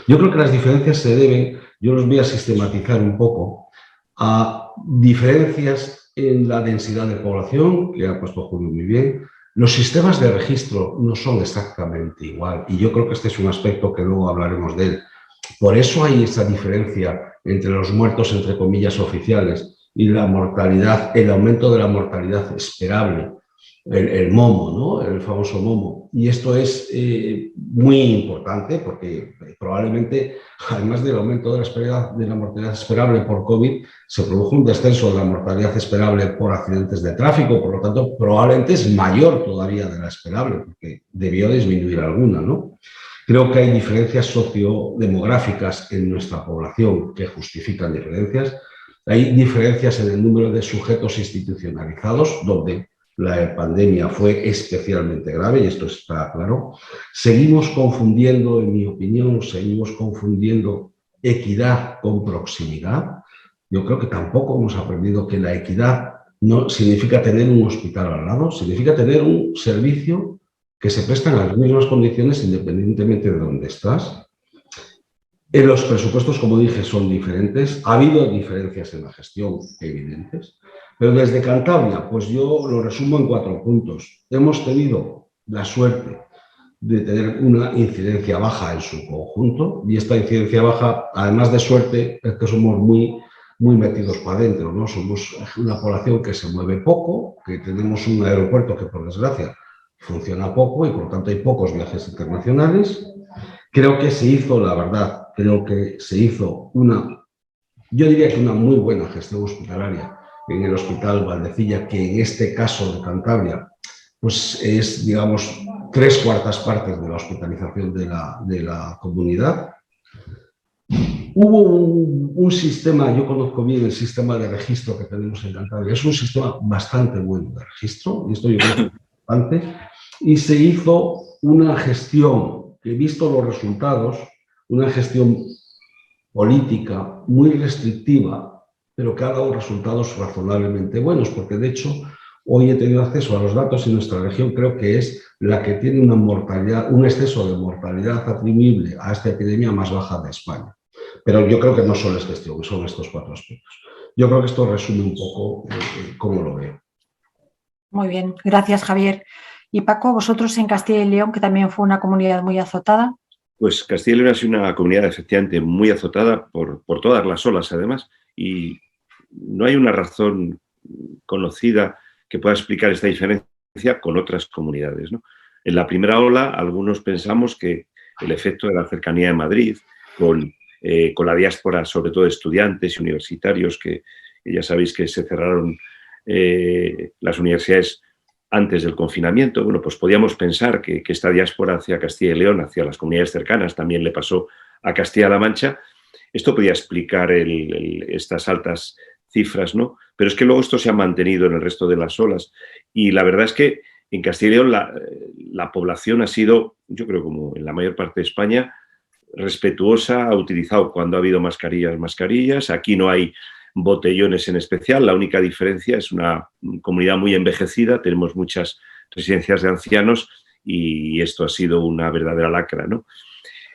S3: Yo creo que las diferencias se deben, yo los voy a sistematizar un poco, a diferencias en la densidad de población, que ha puesto Julio muy bien. Los sistemas de registro no son exactamente igual, y yo creo que este es un aspecto que luego hablaremos de él. Por eso hay esa diferencia entre los muertos, entre comillas, oficiales y la mortalidad, el aumento de la mortalidad esperable, el MOMO, ¿no? El famoso MOMO. Y esto es muy importante porque probablemente, además del aumento de la mortalidad esperable por COVID, se produjo un descenso de la mortalidad esperable por accidentes de tráfico, por lo tanto, probablemente es mayor todavía de la esperable, porque debió disminuir alguna, ¿no? Creo que hay diferencias sociodemográficas en nuestra población que justifican diferencias. Hay diferencias en el número de sujetos institucionalizados, donde la pandemia fue especialmente grave, y esto está claro. Seguimos confundiendo, en mi opinión, equidad con proximidad. Yo creo que tampoco hemos aprendido que la equidad no significa tener un hospital al lado, significa tener un servicio que se presta en las mismas condiciones independientemente de dónde estás. Los presupuestos, como dije, son diferentes. Ha habido diferencias en la gestión evidentes. Pero desde Cantabria, pues yo lo resumo en 4 puntos. Hemos tenido la suerte de tener una incidencia baja en su conjunto, y esta incidencia baja, además de suerte, es que somos muy metidos para adentro, ¿no? Somos una población que se mueve poco, que tenemos un aeropuerto que, por desgracia, funciona poco y, por tanto, hay pocos viajes internacionales. Creo que se hizo, la verdad, yo diría que una muy buena gestión hospitalaria en el Hospital Valdecilla, que en este caso de Cantabria, pues es, digamos, 3/4 partes de la hospitalización de la comunidad. Hubo un sistema, yo conozco bien el sistema de registro que tenemos en Cantabria, es un sistema bastante bueno de registro, y esto yo creo que es importante, y se hizo una gestión, que he visto los resultados, una gestión política muy restrictiva, pero que ha dado resultados razonablemente buenos, porque de hecho hoy he tenido acceso a los datos y nuestra región creo que es la que tiene una mortalidad, un exceso de mortalidad atribuible a esta epidemia más baja de España. Pero yo creo que no solo es gestión, son estos 4 aspectos. Yo creo que esto resume un poco cómo lo veo.
S1: Muy bien, gracias, Javier. Y Paco, vosotros en Castilla y León, que también fue una comunidad muy azotada.
S4: Pues Castilla y León ha sido una comunidad efectivamente muy azotada por todas las olas, además, y no hay una razón conocida que pueda explicar esta diferencia con otras comunidades, ¿no? En la primera ola, algunos pensamos que el efecto de la cercanía de Madrid, con la diáspora, sobre todo de estudiantes y universitarios, que ya sabéis que se cerraron las universidades antes del confinamiento, bueno, pues podíamos pensar que esta diáspora hacia Castilla y León, hacia las comunidades cercanas, también le pasó a Castilla-La Mancha. Esto podía explicar estas altas cifras, ¿no? Pero es que luego esto se ha mantenido en el resto de las olas, y la verdad es que en Castilla y León la población ha sido, yo creo como en la mayor parte de España, respetuosa, ha utilizado cuando ha habido mascarillas. Aquí no hay botellones en especial, la única diferencia es una comunidad muy envejecida, tenemos muchas residencias de ancianos y esto ha sido una verdadera lacra, ¿no?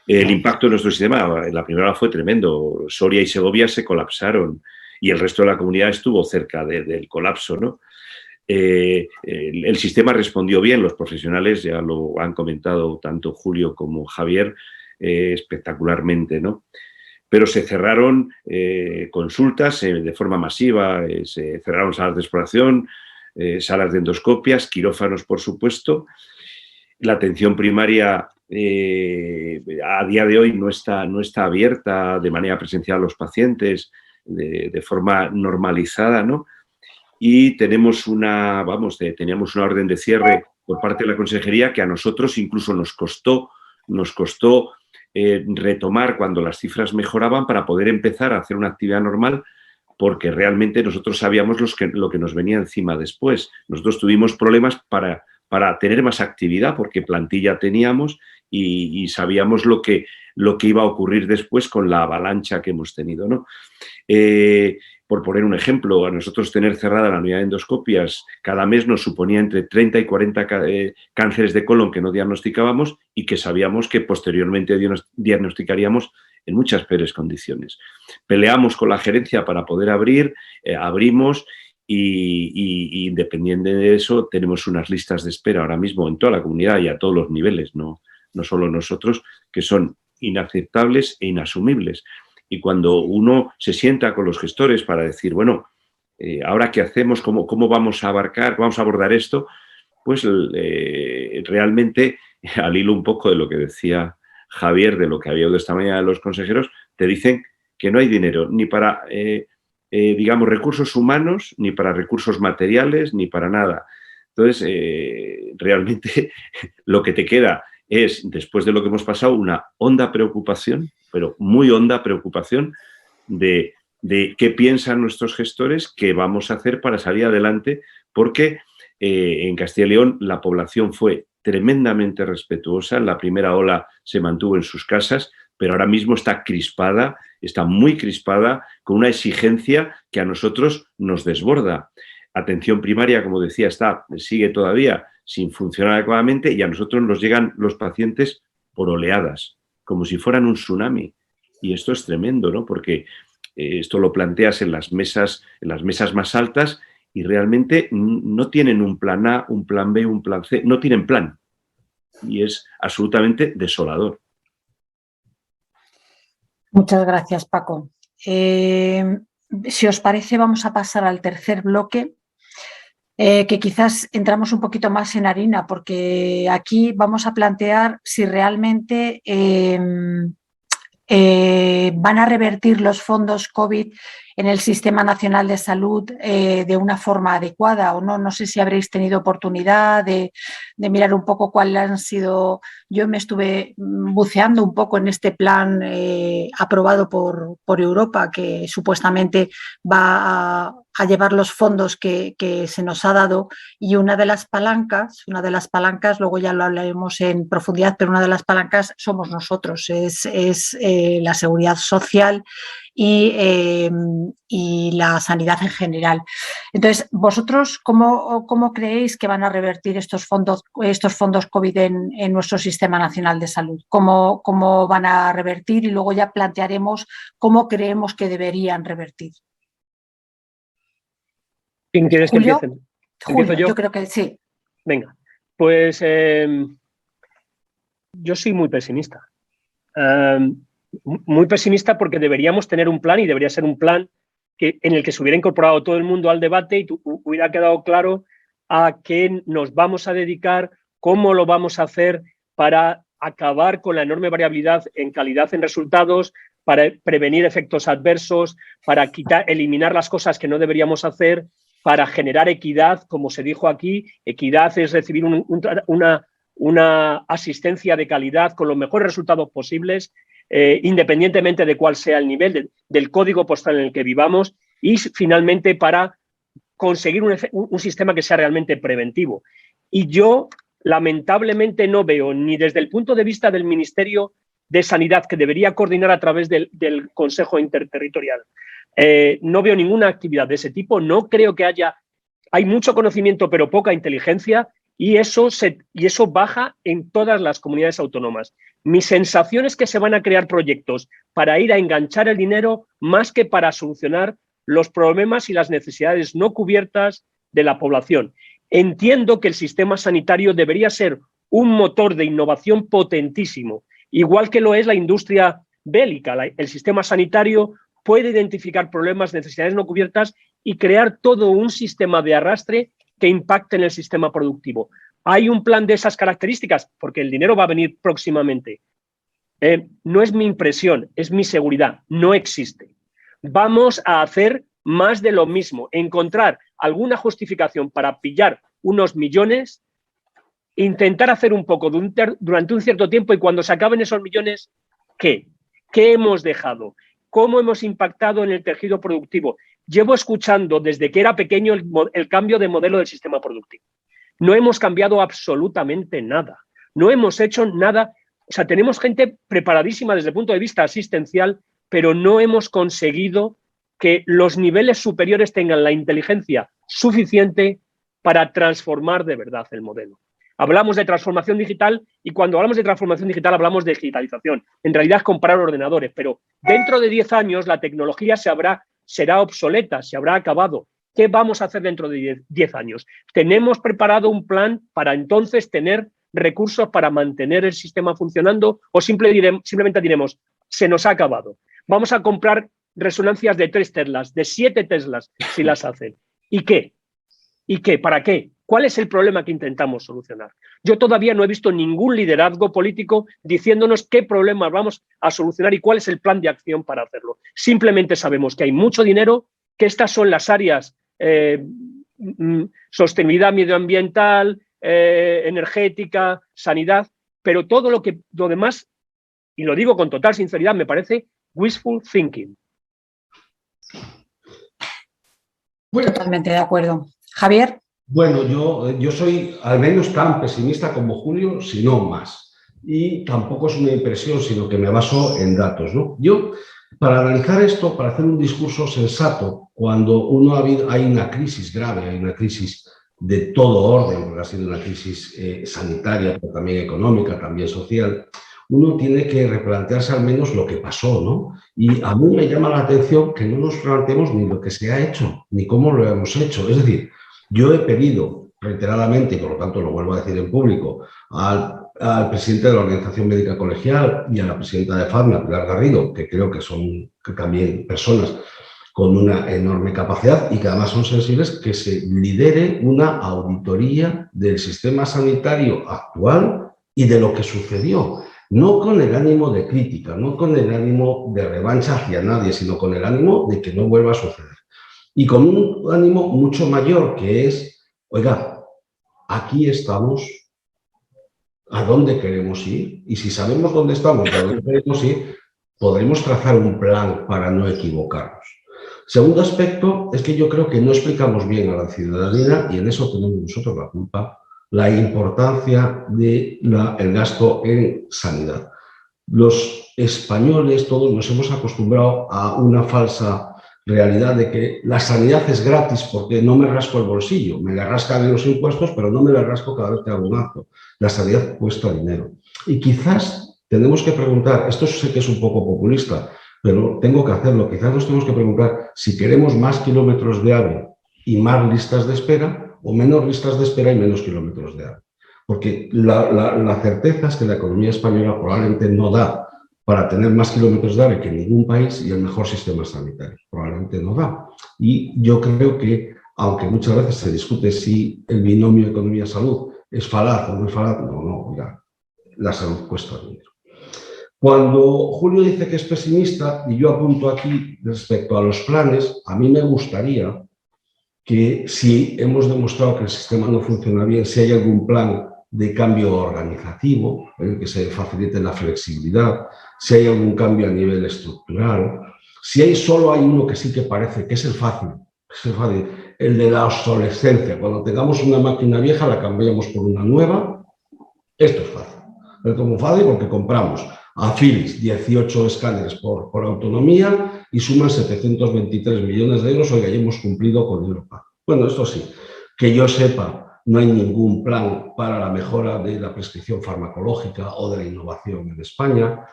S4: El impacto de nuestro sistema en la primera ola fue tremendo. Soria y Segovia se colapsaron y el resto de la comunidad estuvo cerca del colapso, ¿no? El sistema respondió bien, los profesionales ya lo han comentado tanto Julio como Javier espectacularmente, ¿no? Pero se cerraron consultas de forma masiva, se cerraron salas de exploración, salas de endoscopias, quirófanos, por supuesto. La atención primaria a día de hoy no está abierta de manera presencial a los pacientes de forma normalizada, ¿no? Y teníamos una orden de cierre por parte de la consejería que a nosotros incluso nos costó retomar cuando las cifras mejoraban para poder empezar a hacer una actividad normal, porque realmente nosotros sabíamos lo que nos venía encima después. Nosotros tuvimos problemas para tener más actividad porque plantilla teníamos y sabíamos lo que iba a ocurrir después con la avalancha que hemos tenido, ¿no? Por poner un ejemplo, a nosotros tener cerrada la unidad de endoscopias cada mes nos suponía entre 30 y 40 cánceres de colon que no diagnosticábamos y que sabíamos que posteriormente diagnosticaríamos en muchas peores condiciones. Peleamos con la gerencia para poder abrimos y independiente de eso tenemos unas listas de espera ahora mismo en toda la comunidad y a todos los niveles, no solo nosotros, que son inaceptables e inasumibles. Y cuando uno se sienta con los gestores para decir, bueno, ¿ahora qué hacemos? ¿Cómo vamos a abordar esto? Pues realmente, al hilo un poco de lo que decía Javier, de lo que había oído esta mañana de los consejeros, te dicen que no hay dinero ni para, digamos, recursos humanos, ni para recursos materiales, ni para nada. Entonces, realmente lo que te queda es, después de lo que hemos pasado, una honda preocupación, pero muy honda preocupación de qué piensan nuestros gestores, qué vamos a hacer para salir adelante, porque en Castilla y León la población fue tremendamente respetuosa. En la primera ola se mantuvo en sus casas, pero ahora mismo está crispada, está muy crispada, con una exigencia que a nosotros nos desborda. Atención primaria, como decía, sigue todavía sin funcionar adecuadamente y a nosotros nos llegan los pacientes por oleadas, como si fueran un tsunami. Y esto es tremendo, ¿no? Porque esto lo planteas en las mesas más altas y realmente no tienen un plan A, un plan B, un plan C, no tienen plan. Y es absolutamente desolador.
S1: Muchas gracias, Paco. Si os parece, vamos a pasar al tercer bloque, que quizás entramos un poquito más en harina, porque aquí vamos a plantear si realmente van a revertir los fondos COVID en el Sistema Nacional de Salud de una forma adecuada o no. No sé si habréis tenido oportunidad de mirar un poco cuáles han sido. Yo me estuve buceando un poco en este plan aprobado por Europa, que supuestamente va a llevar los fondos que se nos ha dado, y una de las palancas, luego ya lo hablaremos en profundidad, pero una de las palancas somos nosotros, es la seguridad social y la sanidad en general. Entonces, ¿vosotros cómo creéis que van a revertir estos fondos COVID en nuestro Sistema Nacional de Salud? ¿Cómo van a revertir? Y luego ya plantearemos cómo creemos que deberían revertir.
S2: ¿Quién quieres
S1: Julio,
S2: que empiece? ¿Empiezo yo?
S1: Yo creo que sí.
S2: Venga, pues yo soy muy pesimista. Muy pesimista porque deberíamos tener un plan y debería ser un plan en el que se hubiera incorporado todo el mundo al debate y hubiera quedado claro a qué nos vamos a dedicar, cómo lo vamos a hacer para acabar con la enorme variabilidad en calidad en resultados, para prevenir efectos adversos, para eliminar las cosas que no deberíamos hacer, para generar equidad, como se dijo aquí. Equidad es recibir una asistencia de calidad con los mejores resultados posibles, independientemente de cuál sea el nivel del código postal en el que vivamos, y finalmente para conseguir un sistema que sea realmente preventivo. Y yo lamentablemente no veo, ni desde el punto de vista del Ministerio de Sanidad, que debería coordinar a través del Consejo Interterritorial, no veo ninguna actividad de ese tipo. No creo que hay mucho conocimiento pero poca inteligencia, y eso baja en todas las comunidades autónomas. Mi sensación es que se van a crear proyectos para ir a enganchar el dinero más que para solucionar los problemas y las necesidades no cubiertas de la población. Entiendo que el sistema sanitario debería ser un motor de innovación potentísimo, igual que lo es la industria bélica. El sistema sanitario puede identificar problemas, necesidades no cubiertas y crear todo un sistema de arrastre que impacte en el sistema productivo. ¿Hay un plan de esas características? Porque el dinero va a venir próximamente. No es mi impresión, es mi seguridad. No existe. Vamos a hacer más de lo mismo, encontrar alguna justificación para pillar unos millones, intentar hacer un poco durante un cierto tiempo, y cuando se acaben esos millones, ¿qué? ¿Qué hemos dejado? ¿Cómo hemos impactado en el tejido productivo? Llevo escuchando desde que era pequeño el cambio de modelo del sistema productivo. No hemos cambiado absolutamente nada. No hemos hecho nada. O sea, tenemos gente preparadísima desde el punto de vista asistencial, pero no hemos conseguido que los niveles superiores tengan la inteligencia suficiente para transformar de verdad el modelo. Hablamos de transformación digital, y cuando hablamos de transformación digital hablamos de digitalización. En realidad, comprar ordenadores, pero dentro de 10 años la tecnología será obsoleta, se habrá acabado. ¿Qué vamos a hacer dentro de 10 años? ¿Tenemos preparado un plan para entonces tener recursos para mantener el sistema funcionando, o simplemente diremos, se nos ha acabado? Vamos a comprar resonancias de 3 Teslas, de 7 Teslas, si las hacen. ¿Y qué? ¿Y qué? ¿Para qué? ¿Cuál es el problema que intentamos solucionar? Yo todavía no he visto ningún liderazgo político diciéndonos qué problemas vamos a solucionar y cuál es el plan de acción para hacerlo. Simplemente sabemos que hay mucho dinero, que estas son las áreas sostenibilidad medioambiental, energética, sanidad, pero todo lo demás, y lo digo con total sinceridad, me parece wishful thinking.
S1: Totalmente de acuerdo. Javier.
S3: Bueno, yo soy al menos tan pesimista como Julio, si no más. Y tampoco es una impresión, sino que me baso en datos, ¿no? Yo, para analizar esto, para hacer un discurso sensato, cuando hay una crisis grave, hay una crisis de todo orden, porque ha sido una crisis sanitaria, pero también económica, también social, uno tiene que replantearse al menos lo que pasó, ¿no? Y a mí me llama la atención que no nos planteemos ni lo que se ha hecho, ni cómo lo hemos hecho. Es decir, yo he pedido reiteradamente, y por lo tanto lo vuelvo a decir en público, al presidente de la Organización Médica Colegial y a la presidenta de FADMA, Pilar Garrido, que creo que son también personas con una enorme capacidad y que además son sensibles, que se lidere una auditoría del sistema sanitario actual y de lo que sucedió. No con el ánimo de crítica, no con el ánimo de revancha hacia nadie, sino con el ánimo de que no vuelva a suceder. Y con un ánimo mucho mayor, que es, oiga, aquí estamos, ¿a dónde queremos ir? Y si sabemos dónde estamos y a dónde queremos ir, podremos trazar un plan para no equivocarnos. Segundo aspecto es que yo creo que no explicamos bien a la ciudadanía, y en eso tenemos nosotros la culpa, la importancia del gasto en sanidad. Los españoles todos nos hemos acostumbrado a una falsa realidad de que la sanidad es gratis porque no me rasco el bolsillo, me la rascan los impuestos, pero no me la rasco cada vez que hago un acto. La sanidad cuesta dinero. Y quizás tenemos que preguntar, esto sé que es un poco populista, pero tengo que hacerlo, quizás nos tenemos que preguntar si queremos más kilómetros de AVE y más listas de espera, o menos listas de espera y menos kilómetros de AVE. Porque la certeza es que la economía española probablemente no da para tener más kilómetros de AVE que ningún país y el mejor sistema sanitario. Probablemente no da. Y yo creo que, aunque muchas veces se discute si el binomio economía-salud es falaz o no es falaz, no, mira, la salud cuesta dinero. Cuando Julio dice que es pesimista, y yo apunto aquí respecto a los planes, a mí me gustaría que si hemos demostrado que el sistema no funciona bien, si hay algún plan de cambio organizativo, en el que se facilite la flexibilidad, si hay algún cambio a nivel estructural, si solo hay uno que sí que parece que es el fácil, el de la obsolescencia. Cuando tengamos una máquina vieja la cambiamos por una nueva. Esto es fácil. Es como fácil porque compramos a Philips 18 escáneres por autonomía y suman 723 millones de euros. Oiga, ya hemos cumplido con Europa. Bueno, esto sí, que yo sepa, no hay ningún plan para la mejora de la prescripción farmacológica o de la innovación en España.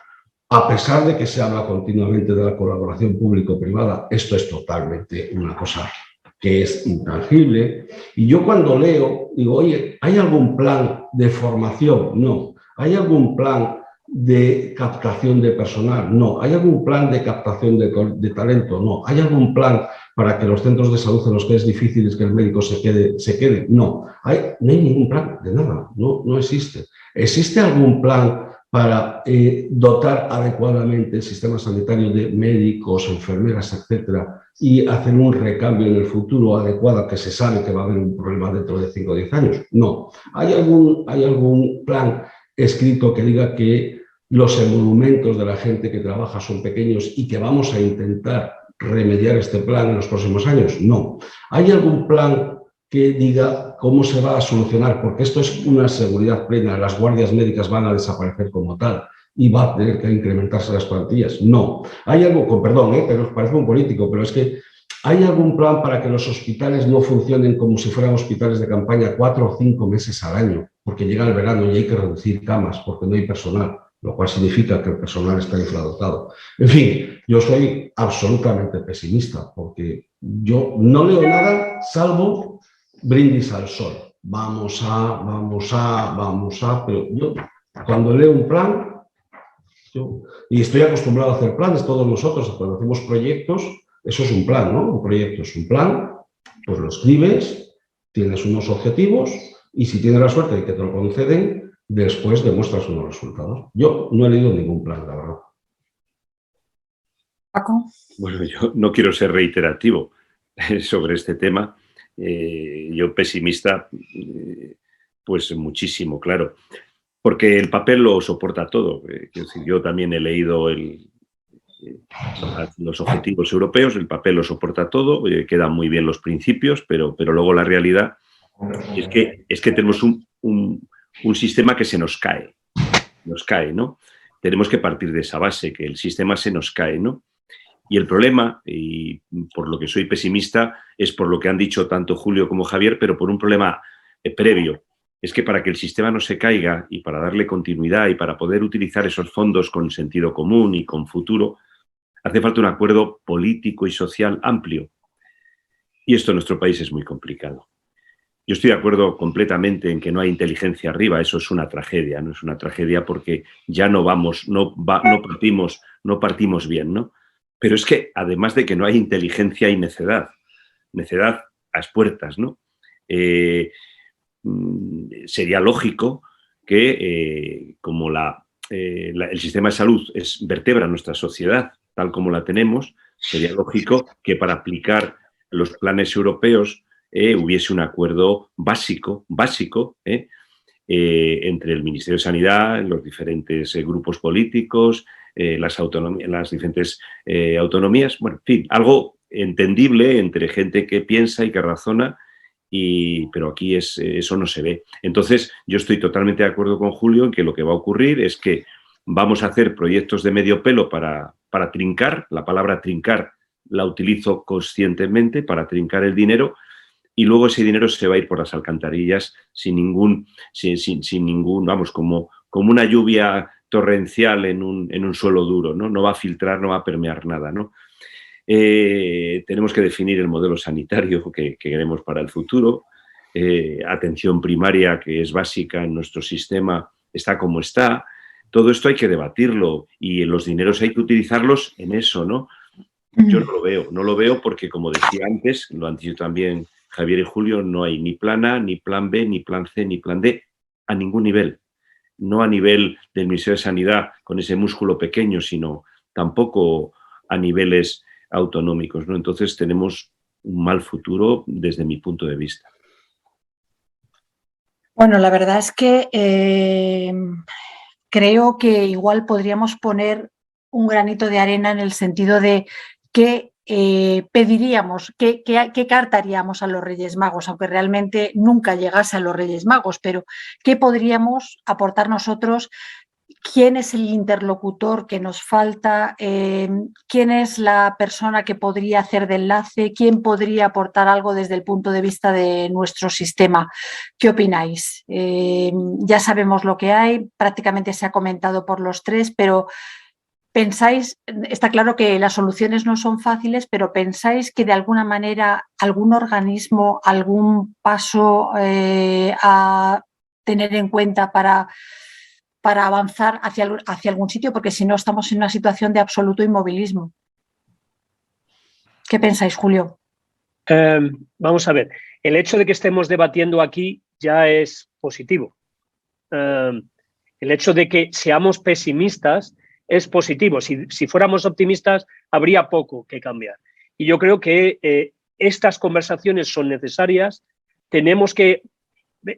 S3: A pesar de que se habla continuamente de la colaboración público-privada, esto es totalmente una cosa que es intangible. Y yo cuando leo, digo, oye, ¿hay algún plan de formación? No. ¿Hay algún plan de captación de personal? No. ¿Hay algún plan de captación de talento? No. ¿Hay algún plan para que los centros de salud en los que es difícil que el médico se quede? No. No hay ningún plan de nada. No existe. ¿Existe algún plan para dotar adecuadamente el sistema sanitario de médicos, enfermeras, etcétera, y hacer un recambio en el futuro adecuado, que se sabe que va a haber un problema dentro de 5 o 10 años? No. ¿Hay algún plan escrito que diga que los emolumentos de la gente que trabaja son pequeños y que vamos a intentar remediar este plan en los próximos años? No. ¿Hay algún plan que diga cómo se va a solucionar? Porque esto es una seguridad plena. Las guardias médicas van a desaparecer como tal y va a tener que incrementarse las plantillas. No. Hay algo, con perdón, pero os parece un político, pero es que ¿hay algún plan para que los hospitales no funcionen como si fueran hospitales de campaña 4 o 5 meses al año? Porque llega el verano y hay que reducir camas porque no hay personal, lo cual significa que el personal está infradotado. En fin, yo soy absolutamente pesimista porque yo no leo nada salvo brindis al sol. Vamos a, pero yo cuando leo un plan, y estoy acostumbrado a hacer planes, todos nosotros cuando hacemos proyectos, eso es un plan, ¿no? Un proyecto es un plan, pues lo escribes, tienes unos objetivos y si tienes la suerte de que te lo conceden, después demuestras unos resultados. Yo no he leído ningún plan, la verdad.
S1: Paco.
S4: Bueno, yo no quiero ser reiterativo sobre este tema. Yo pesimista, pues muchísimo, claro. Porque el papel lo soporta todo. Yo también he leído los objetivos europeos, el papel lo soporta todo, quedan muy bien los principios, pero luego la realidad Es que tenemos un sistema que se nos cae, ¿no? Tenemos que partir de esa base, que el sistema se nos cae, ¿no? Y el problema, y por lo que soy pesimista, es por lo que han dicho tanto Julio como Javier, pero por un problema previo. Es que para que el sistema no se caiga y para darle continuidad y para poder utilizar esos fondos con sentido común y con futuro, hace falta un acuerdo político y social amplio. Y esto en nuestro país es muy complicado. Yo estoy de acuerdo completamente en que no hay inteligencia arriba, eso es una tragedia, ¿no? Es una tragedia porque ya no partimos bien, ¿no? Pero es que además de que no hay inteligencia hay necedad a las puertas, ¿no? Sería lógico que como el sistema de salud vertebra nuestra sociedad tal como la tenemos, sería lógico que para aplicar los planes europeos hubiese un acuerdo básico entre el Ministerio de Sanidad, los diferentes grupos políticos, las diferentes autonomías, bueno, en fin, algo entendible entre gente que piensa y que razona, pero aquí eso no se ve. Entonces, yo estoy totalmente de acuerdo con Julio en que lo que va a ocurrir es que vamos a hacer proyectos de medio pelo para trincar, la palabra trincar la utilizo conscientemente, para trincar el dinero, y luego ese dinero se va a ir por las alcantarillas sin ningún, vamos, como una lluvia torrencial en un suelo duro, ¿no? No va a filtrar, no va a permear nada, ¿no? Tenemos que definir el modelo sanitario que queremos para el futuro. Atención primaria, que es básica en nuestro sistema, está como está. Todo esto hay que debatirlo y los dineros hay que utilizarlos en eso, ¿no? Yo no lo veo porque, como decía antes, lo han dicho también Javier y Julio, no hay ni plan A, ni plan B, ni plan C, ni plan D, a ningún nivel. No a nivel del Ministerio de Sanidad con ese músculo pequeño, sino tampoco a niveles autonómicos, ¿no? Entonces tenemos un mal futuro desde mi punto de vista.
S1: Bueno, la verdad es que creo que igual podríamos poner un granito de arena en el sentido de que pediríamos, qué carta haríamos a los Reyes Magos, aunque realmente nunca llegase a los Reyes Magos, pero ¿qué podríamos aportar nosotros? ¿Quién es el interlocutor que nos falta? ¿Quién es la persona que podría hacer de enlace? ¿Quién podría aportar algo desde el punto de vista de nuestro sistema? ¿Qué opináis? Ya sabemos lo que hay, prácticamente se ha comentado por los tres, pero ¿pensáis, está claro que las soluciones no son fáciles, pero pensáis que de alguna manera algún organismo, algún paso a tener en cuenta para avanzar hacia algún sitio? Porque si no estamos en una situación de absoluto inmovilismo. ¿Qué pensáis, Julio?
S2: Vamos a ver, el hecho de que estemos debatiendo aquí ya es positivo. El hecho de que seamos pesimistas es positivo. Si fuéramos optimistas, habría poco que cambiar. Y yo creo que estas conversaciones son necesarias. Tenemos que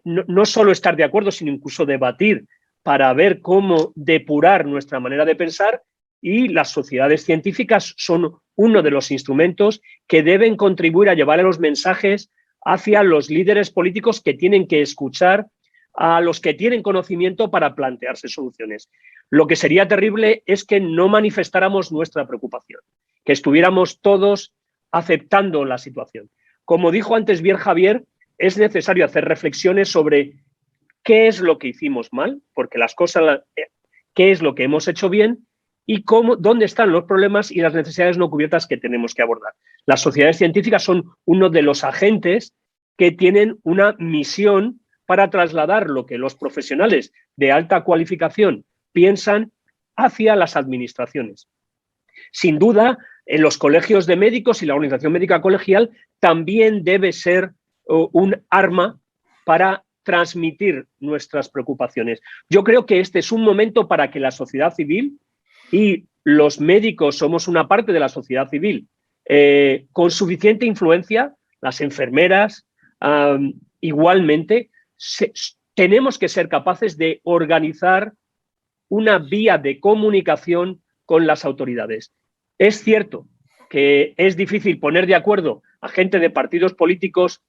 S2: no solo estar de acuerdo, sino incluso debatir para ver cómo depurar nuestra manera de pensar, y las sociedades científicas son uno de los instrumentos que deben contribuir a llevar los mensajes hacia los líderes políticos que tienen que escuchar a los que tienen conocimiento para plantearse soluciones. Lo que sería terrible es que no manifestáramos nuestra preocupación, que estuviéramos todos aceptando la situación. Como dijo antes bien Javier, es necesario hacer reflexiones sobre qué es lo que hicimos mal, porque qué es lo que hemos hecho bien y dónde están los problemas y las necesidades no cubiertas que tenemos que abordar. Las sociedades científicas son uno de los agentes que tienen una misión para trasladar lo que los profesionales de alta cualificación piensan hacia las administraciones. Sin duda, en los colegios de médicos y la organización médica colegial también debe ser un arma para transmitir nuestras preocupaciones. Yo creo que este es un momento para que la sociedad civil, y los médicos somos una parte de la sociedad civil, con suficiente influencia, las enfermeras igualmente, tenemos que ser capaces de organizar una vía de comunicación con las autoridades. Es cierto que es difícil poner de acuerdo a gente de partidos políticos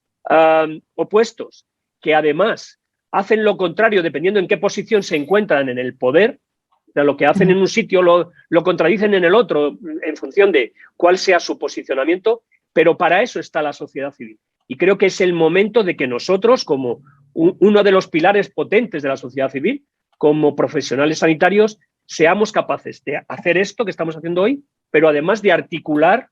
S2: opuestos, que además hacen lo contrario dependiendo en qué posición se encuentran en el poder, o sea, lo que hacen en un sitio lo contradicen en el otro en función de cuál sea su posicionamiento, pero para eso está la sociedad civil. Y creo que es el momento de que nosotros, como uno de los pilares potentes de la sociedad civil, como profesionales sanitarios, seamos capaces de hacer esto que estamos haciendo hoy, pero además de articular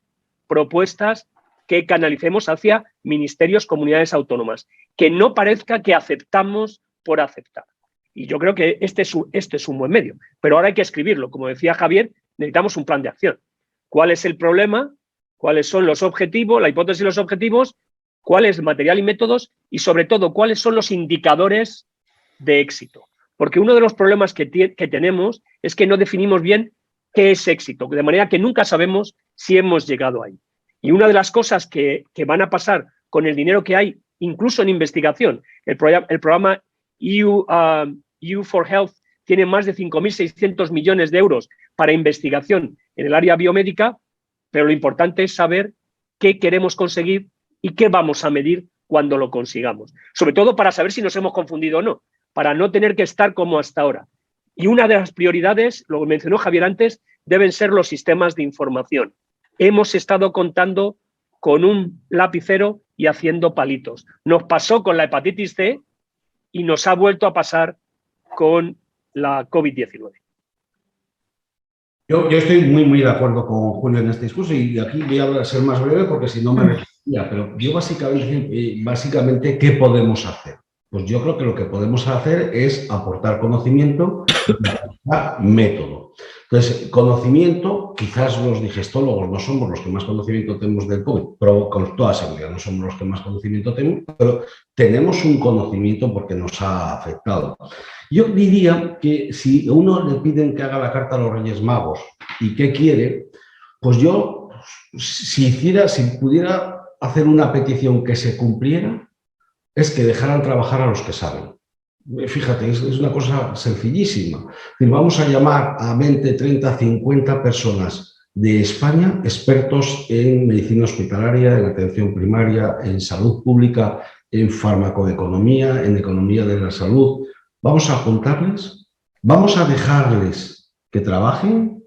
S2: propuestas que canalicemos hacia ministerios, comunidades autónomas, que no parezca que aceptamos por aceptar. Y yo creo que este es un buen medio, pero ahora hay que escribirlo. Como decía Javier, necesitamos un plan de acción. ¿Cuál es el problema? ¿Cuáles son los objetivos, la hipótesis y los objetivos? ¿Cuál es el material y métodos? Y sobre todo, ¿cuáles son los indicadores de éxito? Porque uno de los problemas que tenemos es que no definimos bien qué es éxito, de manera que nunca sabemos si hemos llegado ahí. Y una de las cosas que van a pasar con el dinero que hay, incluso en investigación, el programa EU for Health tiene más de 5.600 millones de euros para investigación en el área biomédica, pero lo importante es saber qué queremos conseguir y qué vamos a medir cuando lo consigamos. Sobre todo para saber si nos hemos confundido o no, para no tener que estar como hasta ahora. Y una de las prioridades, lo mencionó Javier antes, deben ser los sistemas de información. Hemos estado contando con un lapicero y haciendo palitos. Nos pasó con la hepatitis C y nos ha vuelto a pasar con la COVID-19.
S3: Yo estoy muy de acuerdo con Julio en este discurso y aquí voy a ser más breve porque si no me repetiría, pero yo básicamente, ¿qué podemos hacer? Pues yo creo que lo que podemos hacer es aportar conocimiento y aportar método. Entonces, conocimiento, quizás los digestólogos no somos los que más conocimiento tenemos del COVID, pero con toda seguridad no somos los que más conocimiento tenemos, pero tenemos un conocimiento porque nos ha afectado. Yo diría que si a uno le piden que haga la carta a los Reyes Magos y qué quiere, pues yo, si pudiera hacer una petición que se cumpliera, es que dejaran trabajar a los que saben. Fíjate, es una cosa sencillísima. Vamos a llamar a 20, 30, 50 personas de España, expertos en medicina hospitalaria, en atención primaria, en salud pública, en farmacoeconomía, en economía de la salud. Vamos a juntarles, vamos a dejarles que trabajen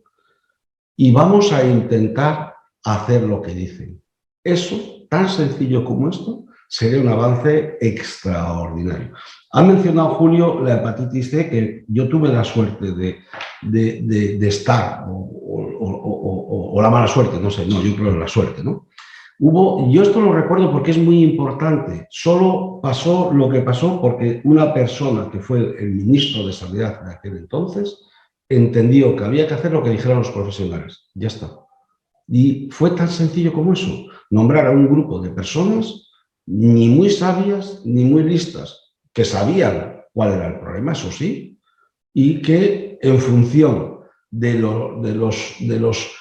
S3: y vamos a intentar hacer lo que dicen. Eso, tan sencillo como esto, sería un avance extraordinario. Ha mencionado Julio la hepatitis C, que yo tuve la suerte de estar, o la mala suerte, no sé, no, yo creo que la suerte, ¿no? Yo esto lo recuerdo porque es muy importante. Solo pasó lo que pasó porque una persona que fue el ministro de Sanidad de aquel entonces entendió que había que hacer lo que dijeron los profesionales. Ya está. Y fue tan sencillo como eso. Nombrar a un grupo de personas ni muy sabias ni muy listas, que sabían cuál era el problema, eso sí, y que en función de los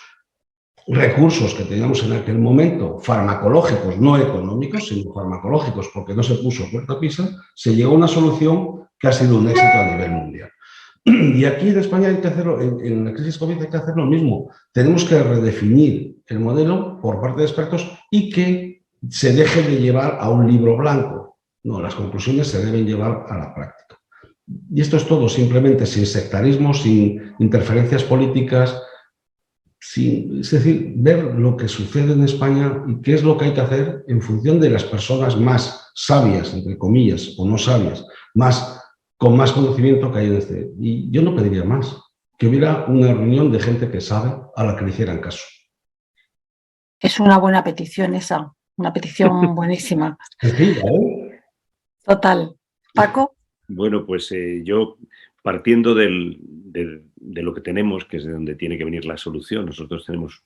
S3: recursos que teníamos en aquel momento, farmacológicos, no económicos, sino farmacológicos, porque no se puso cortapisa, se llegó a una solución que ha sido un éxito a nivel mundial. Y aquí en España hay que hacerlo, en la crisis COVID hay que hacer lo mismo. Tenemos que redefinir el modelo por parte de expertos y que se deje de llevar a un libro blanco. No, las conclusiones se deben llevar a la práctica. Y esto es todo, simplemente sin sectarismo, sin interferencias políticas, es decir, ver lo que sucede en España y qué es lo que hay que hacer en función de las personas más sabias, entre comillas, o no sabias, con más conocimiento que hay en este. Y yo no pediría más, que hubiera una reunión de gente que sabe a la que le hicieran caso.
S1: Es una buena petición esa, una petición buenísima.
S3: Sí, ¿vale?
S1: Total. ¿Paco?
S4: Bueno, pues yo, partiendo de lo que tenemos, que es de donde tiene que venir la solución, nosotros tenemos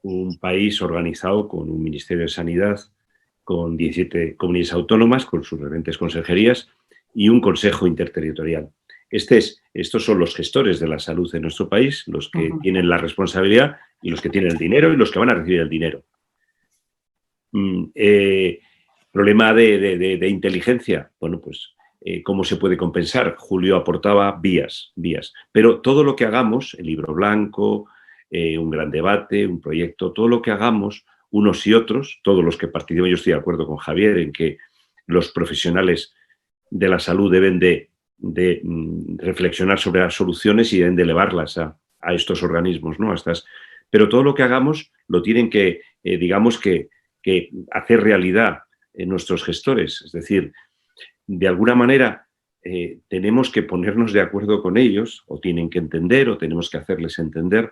S4: un país organizado con un Ministerio de Sanidad, con 17 comunidades autónomas, con sus diferentes consejerías y un consejo interterritorial. Estos son los gestores de la salud de nuestro país, los que tienen la responsabilidad y los que tienen el dinero y los que van a recibir el dinero. Problema de inteligencia, bueno, pues ¿cómo se puede compensar? Julio aportaba vías, pero todo lo que hagamos, el libro blanco, un gran debate, un proyecto, todo lo que hagamos unos y otros, todos los que participan. Yo estoy de acuerdo con Javier en que los profesionales de la salud deben de reflexionar sobre las soluciones y deben de elevarlas a estos organismos, ¿no? Pero todo lo que hagamos lo tienen que, digamos, que hacer realidad nuestros gestores. Es decir, de alguna manera tenemos que ponernos de acuerdo con ellos, o tienen que entender, o tenemos que hacerles entender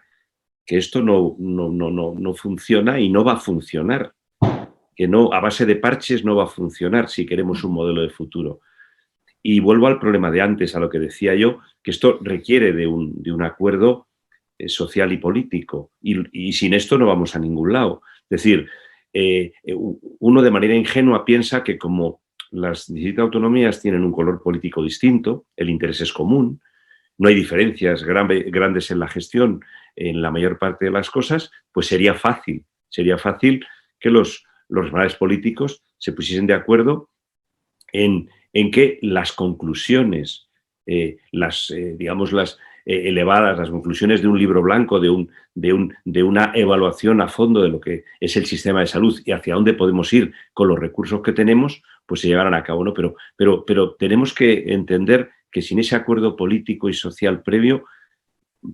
S4: que esto no funciona y no va a funcionar, que no, a base de parches no va a funcionar si queremos un modelo de futuro. Y vuelvo al problema de antes, a lo que decía yo, que esto requiere de un acuerdo social y político, y sin esto no vamos a ningún lado. Es decir, uno de manera ingenua piensa que como las distintas autonomías tienen un color político distinto, el interés es común, no hay diferencias grandes en la gestión en la mayor parte de las cosas, pues sería fácil que los responsables políticos se pusiesen de acuerdo en que las conclusiones, digamos, las elevadas, las conclusiones de un libro blanco, de una evaluación a fondo de lo que es el sistema de salud y hacia dónde podemos ir con los recursos que tenemos, pues se llevarán a cabo, ¿no? Pero tenemos que entender que sin ese acuerdo político y social previo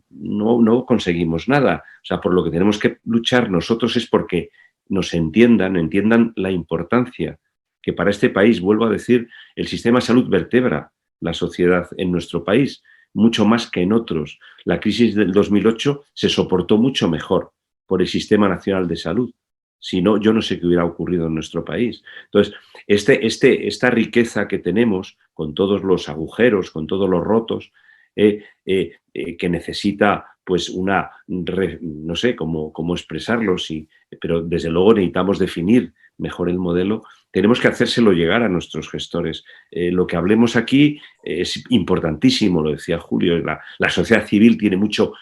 S4: no conseguimos nada. O sea, por lo que tenemos que luchar nosotros es porque nos entiendan la importancia que para este país, vuelvo a decir, el sistema de salud vertebra la sociedad en nuestro país, mucho más que en otros. La crisis del 2008 se soportó mucho mejor por el Sistema Nacional de Salud. Si no, yo no sé qué hubiera ocurrido en nuestro país. Entonces, esta riqueza que tenemos, con todos los agujeros, con todos los rotos, que necesita pues no sé cómo expresarlos, pero desde luego necesitamos definir mejor el modelo, tenemos que hacérselo llegar a nuestros gestores. Lo que hablemos aquí es importantísimo, lo decía Julio, la sociedad civil tiene mucho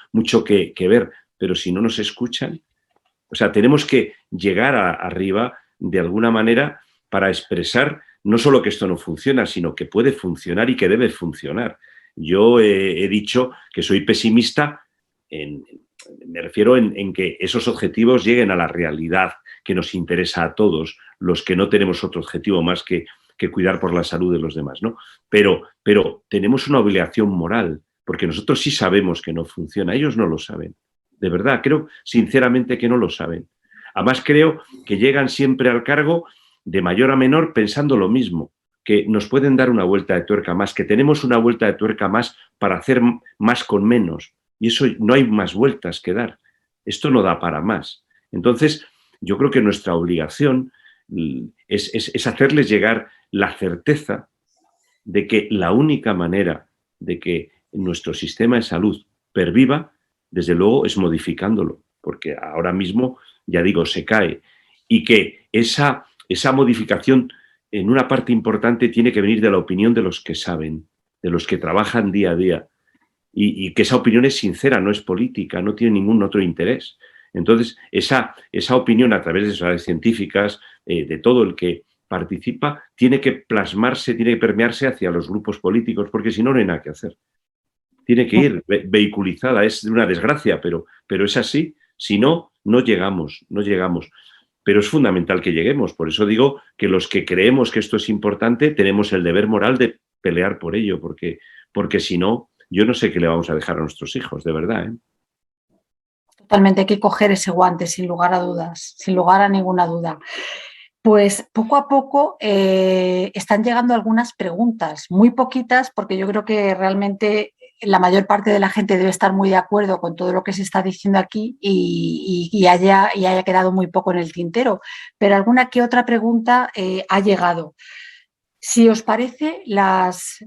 S4: que ver, pero si no nos escuchan, o sea, tenemos que llegar arriba de alguna manera para expresar no solo que esto no funciona, sino que puede funcionar y que debe funcionar. Yo he dicho que soy pesimista, me refiero en que esos objetivos lleguen a la realidad que nos interesa a todos, los que no tenemos otro objetivo más que cuidar por la salud de los demás, ¿no? Pero tenemos una obligación moral, porque nosotros sí sabemos que no funciona, ellos no lo saben. De verdad, creo sinceramente que no lo saben. Además, creo que llegan siempre al cargo de mayor a menor pensando lo mismo, que nos pueden dar una vuelta de tuerca más, que tenemos una vuelta de tuerca más para hacer más con menos. Y eso no hay más vueltas que dar. Esto no da para más. Entonces, yo creo que nuestra obligación es hacerles llegar la certeza de que la única manera de que nuestro sistema de salud perviva, desde luego, es modificándolo, porque ahora mismo, ya digo, se cae. Y que esa modificación, en una parte importante, tiene que venir de la opinión de los que saben, de los que trabajan día a día. Y que esa opinión es sincera, no es política, no tiene ningún otro interés. Entonces, esa opinión a través de sociedades científicas, de todo el que participa, tiene que plasmarse, tiene que permearse hacia los grupos políticos, porque si no, no hay nada que hacer. Tiene que ir vehiculizada, es una desgracia, pero es así. Si no, no llegamos. Pero es fundamental que lleguemos. Por eso digo que los que creemos que esto es importante tenemos el deber moral de pelear por ello, porque si no, yo no sé qué le vamos a dejar a nuestros hijos, de verdad, ¿eh?
S1: Totalmente, hay que coger ese guante, sin lugar a dudas, sin lugar a ninguna duda. Pues poco a poco están llegando algunas preguntas, muy poquitas, porque yo creo que realmente la mayor parte de la gente debe estar muy de acuerdo con todo lo que se está diciendo aquí y haya quedado muy poco en el tintero, pero alguna que otra pregunta ha llegado. Si os parece, las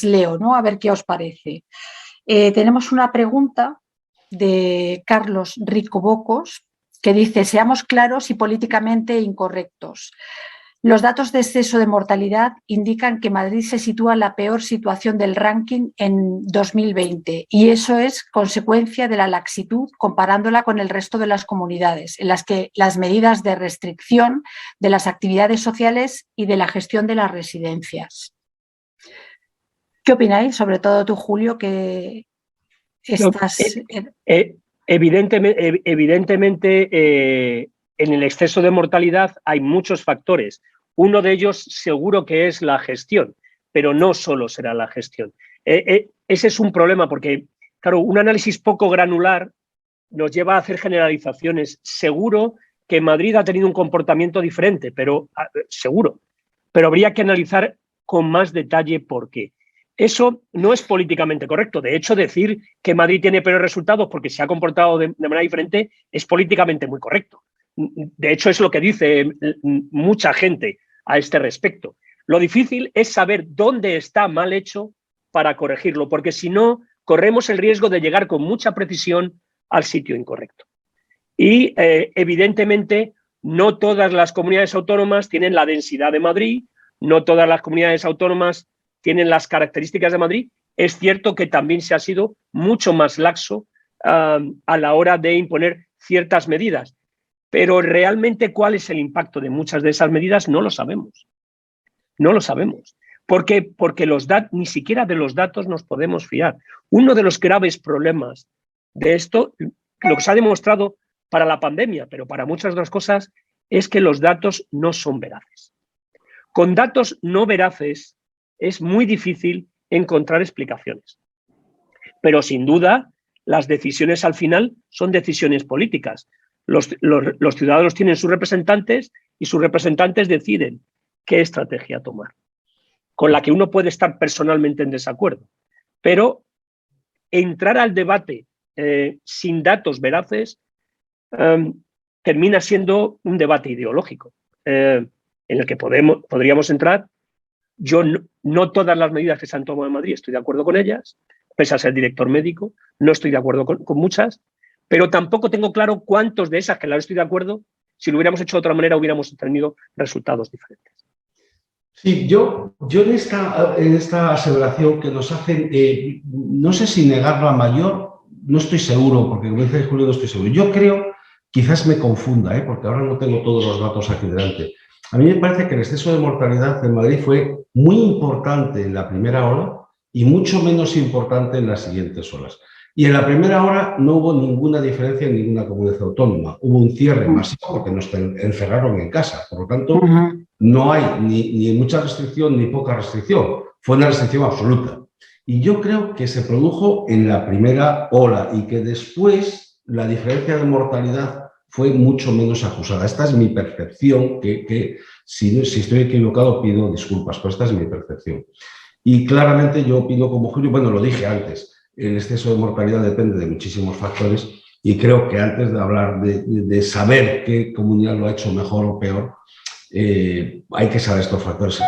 S1: leo, ¿no? A ver qué os parece. Tenemos una pregunta de Carlos Rico Bocos que dice: seamos claros y políticamente incorrectos. Los datos de exceso de mortalidad indican que Madrid se sitúa en la peor situación del ranking en 2020 y eso es consecuencia de la laxitud comparándola con el resto de las comunidades en las que las medidas de restricción de las actividades sociales y de la gestión de las residencias. ¿Qué opináis? Sobre todo tú, Julio, que estás...
S2: Evidentemente en el exceso de mortalidad hay muchos factores. Uno de ellos seguro que es la gestión, pero no solo será la gestión. Ese es un problema porque, claro, un análisis poco granular nos lleva a hacer generalizaciones. Seguro que Madrid ha tenido un comportamiento diferente, pero seguro. Pero habría que analizar con más detalle por qué. Eso no es políticamente correcto. De hecho, decir que Madrid tiene peores resultados porque se ha comportado de manera diferente es políticamente muy correcto. De hecho, es lo que dice mucha gente a este respecto. Lo difícil es saber dónde está mal hecho para corregirlo, porque si no, corremos el riesgo de llegar con mucha precisión al sitio incorrecto. Y, evidentemente, no todas las comunidades autónomas tienen la densidad de Madrid, no todas las comunidades autónomas tienen las características de Madrid. Es cierto que también se ha sido mucho más laxo a la hora de imponer ciertas medidas, pero realmente cuál es el impacto de muchas de esas medidas no lo sabemos. No lo sabemos, porque ni siquiera de los datos nos podemos fiar. Uno de los graves problemas de esto, lo que se ha demostrado para la pandemia, pero para muchas otras cosas, es que los datos no son veraces. Con datos no veraces es muy difícil encontrar explicaciones. Pero sin duda, las decisiones al final son decisiones políticas. Los ciudadanos tienen sus representantes y sus representantes deciden qué estrategia tomar, con la que uno puede estar personalmente en desacuerdo. Pero entrar al debate sin datos veraces termina siendo un debate ideológico en el que podríamos entrar. Yo no todas las medidas que se han tomado en Madrid estoy de acuerdo con ellas, pese a ser director médico, no estoy de acuerdo con muchas, pero tampoco tengo claro cuántos de esas que las estoy de acuerdo, si lo hubiéramos hecho de otra manera, hubiéramos tenido resultados diferentes.
S3: Sí, yo en esta aseveración que nos hacen, no sé si negar la mayor, no estoy seguro, porque como dice Julio, no estoy seguro. Yo creo, quizás me confunda, porque ahora no tengo todos los datos aquí delante. A mí me parece que el exceso de mortalidad en Madrid fue muy importante en la primera ola y mucho menos importante en las siguientes olas. Y en la primera hora no hubo ninguna diferencia en ninguna comunidad autónoma. Hubo un cierre masivo porque nos encerraron en casa. Por lo tanto, no hay ni mucha restricción ni poca restricción. Fue una restricción absoluta. Y yo creo que se produjo en la primera ola y que después la diferencia de mortalidad fue mucho menos acusada. Esta es mi percepción, que si estoy equivocado pido disculpas, pero esta es mi percepción. Y claramente yo opino como Julio, bueno, lo dije antes, el exceso de mortalidad depende de muchísimos factores y creo que antes de hablar de saber qué comunidad lo ha hecho mejor o peor, hay que saber estos factores.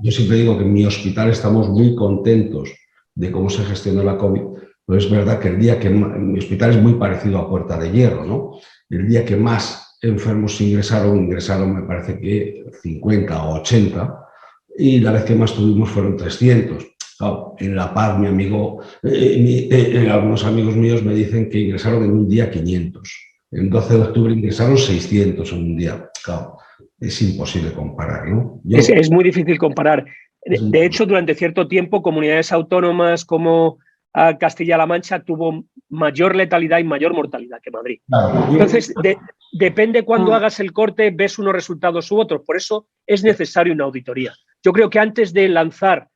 S3: Yo siempre digo que en mi hospital estamos muy contentos de cómo se gestionó la COVID, pero es verdad que el día que mi hospital es muy parecido a Puerta de Hierro, ¿no? El día que más enfermos ingresaron me parece que 50 o 80, y la vez que más tuvimos fueron 300. Claro, en La Paz, algunos amigos míos me dicen que ingresaron en un día 500. El 12 de octubre ingresaron 600 en un día. Claro, es imposible comparar, ¿no?
S2: Es muy difícil comparar. De hecho, durante cierto tiempo, comunidades autónomas como Castilla-La Mancha tuvo mayor letalidad y mayor mortalidad que Madrid. Claro, entonces, depende cuando hagas el corte, ves unos resultados u otros. Por eso es necesario una auditoría. Yo creo que antes de lanzar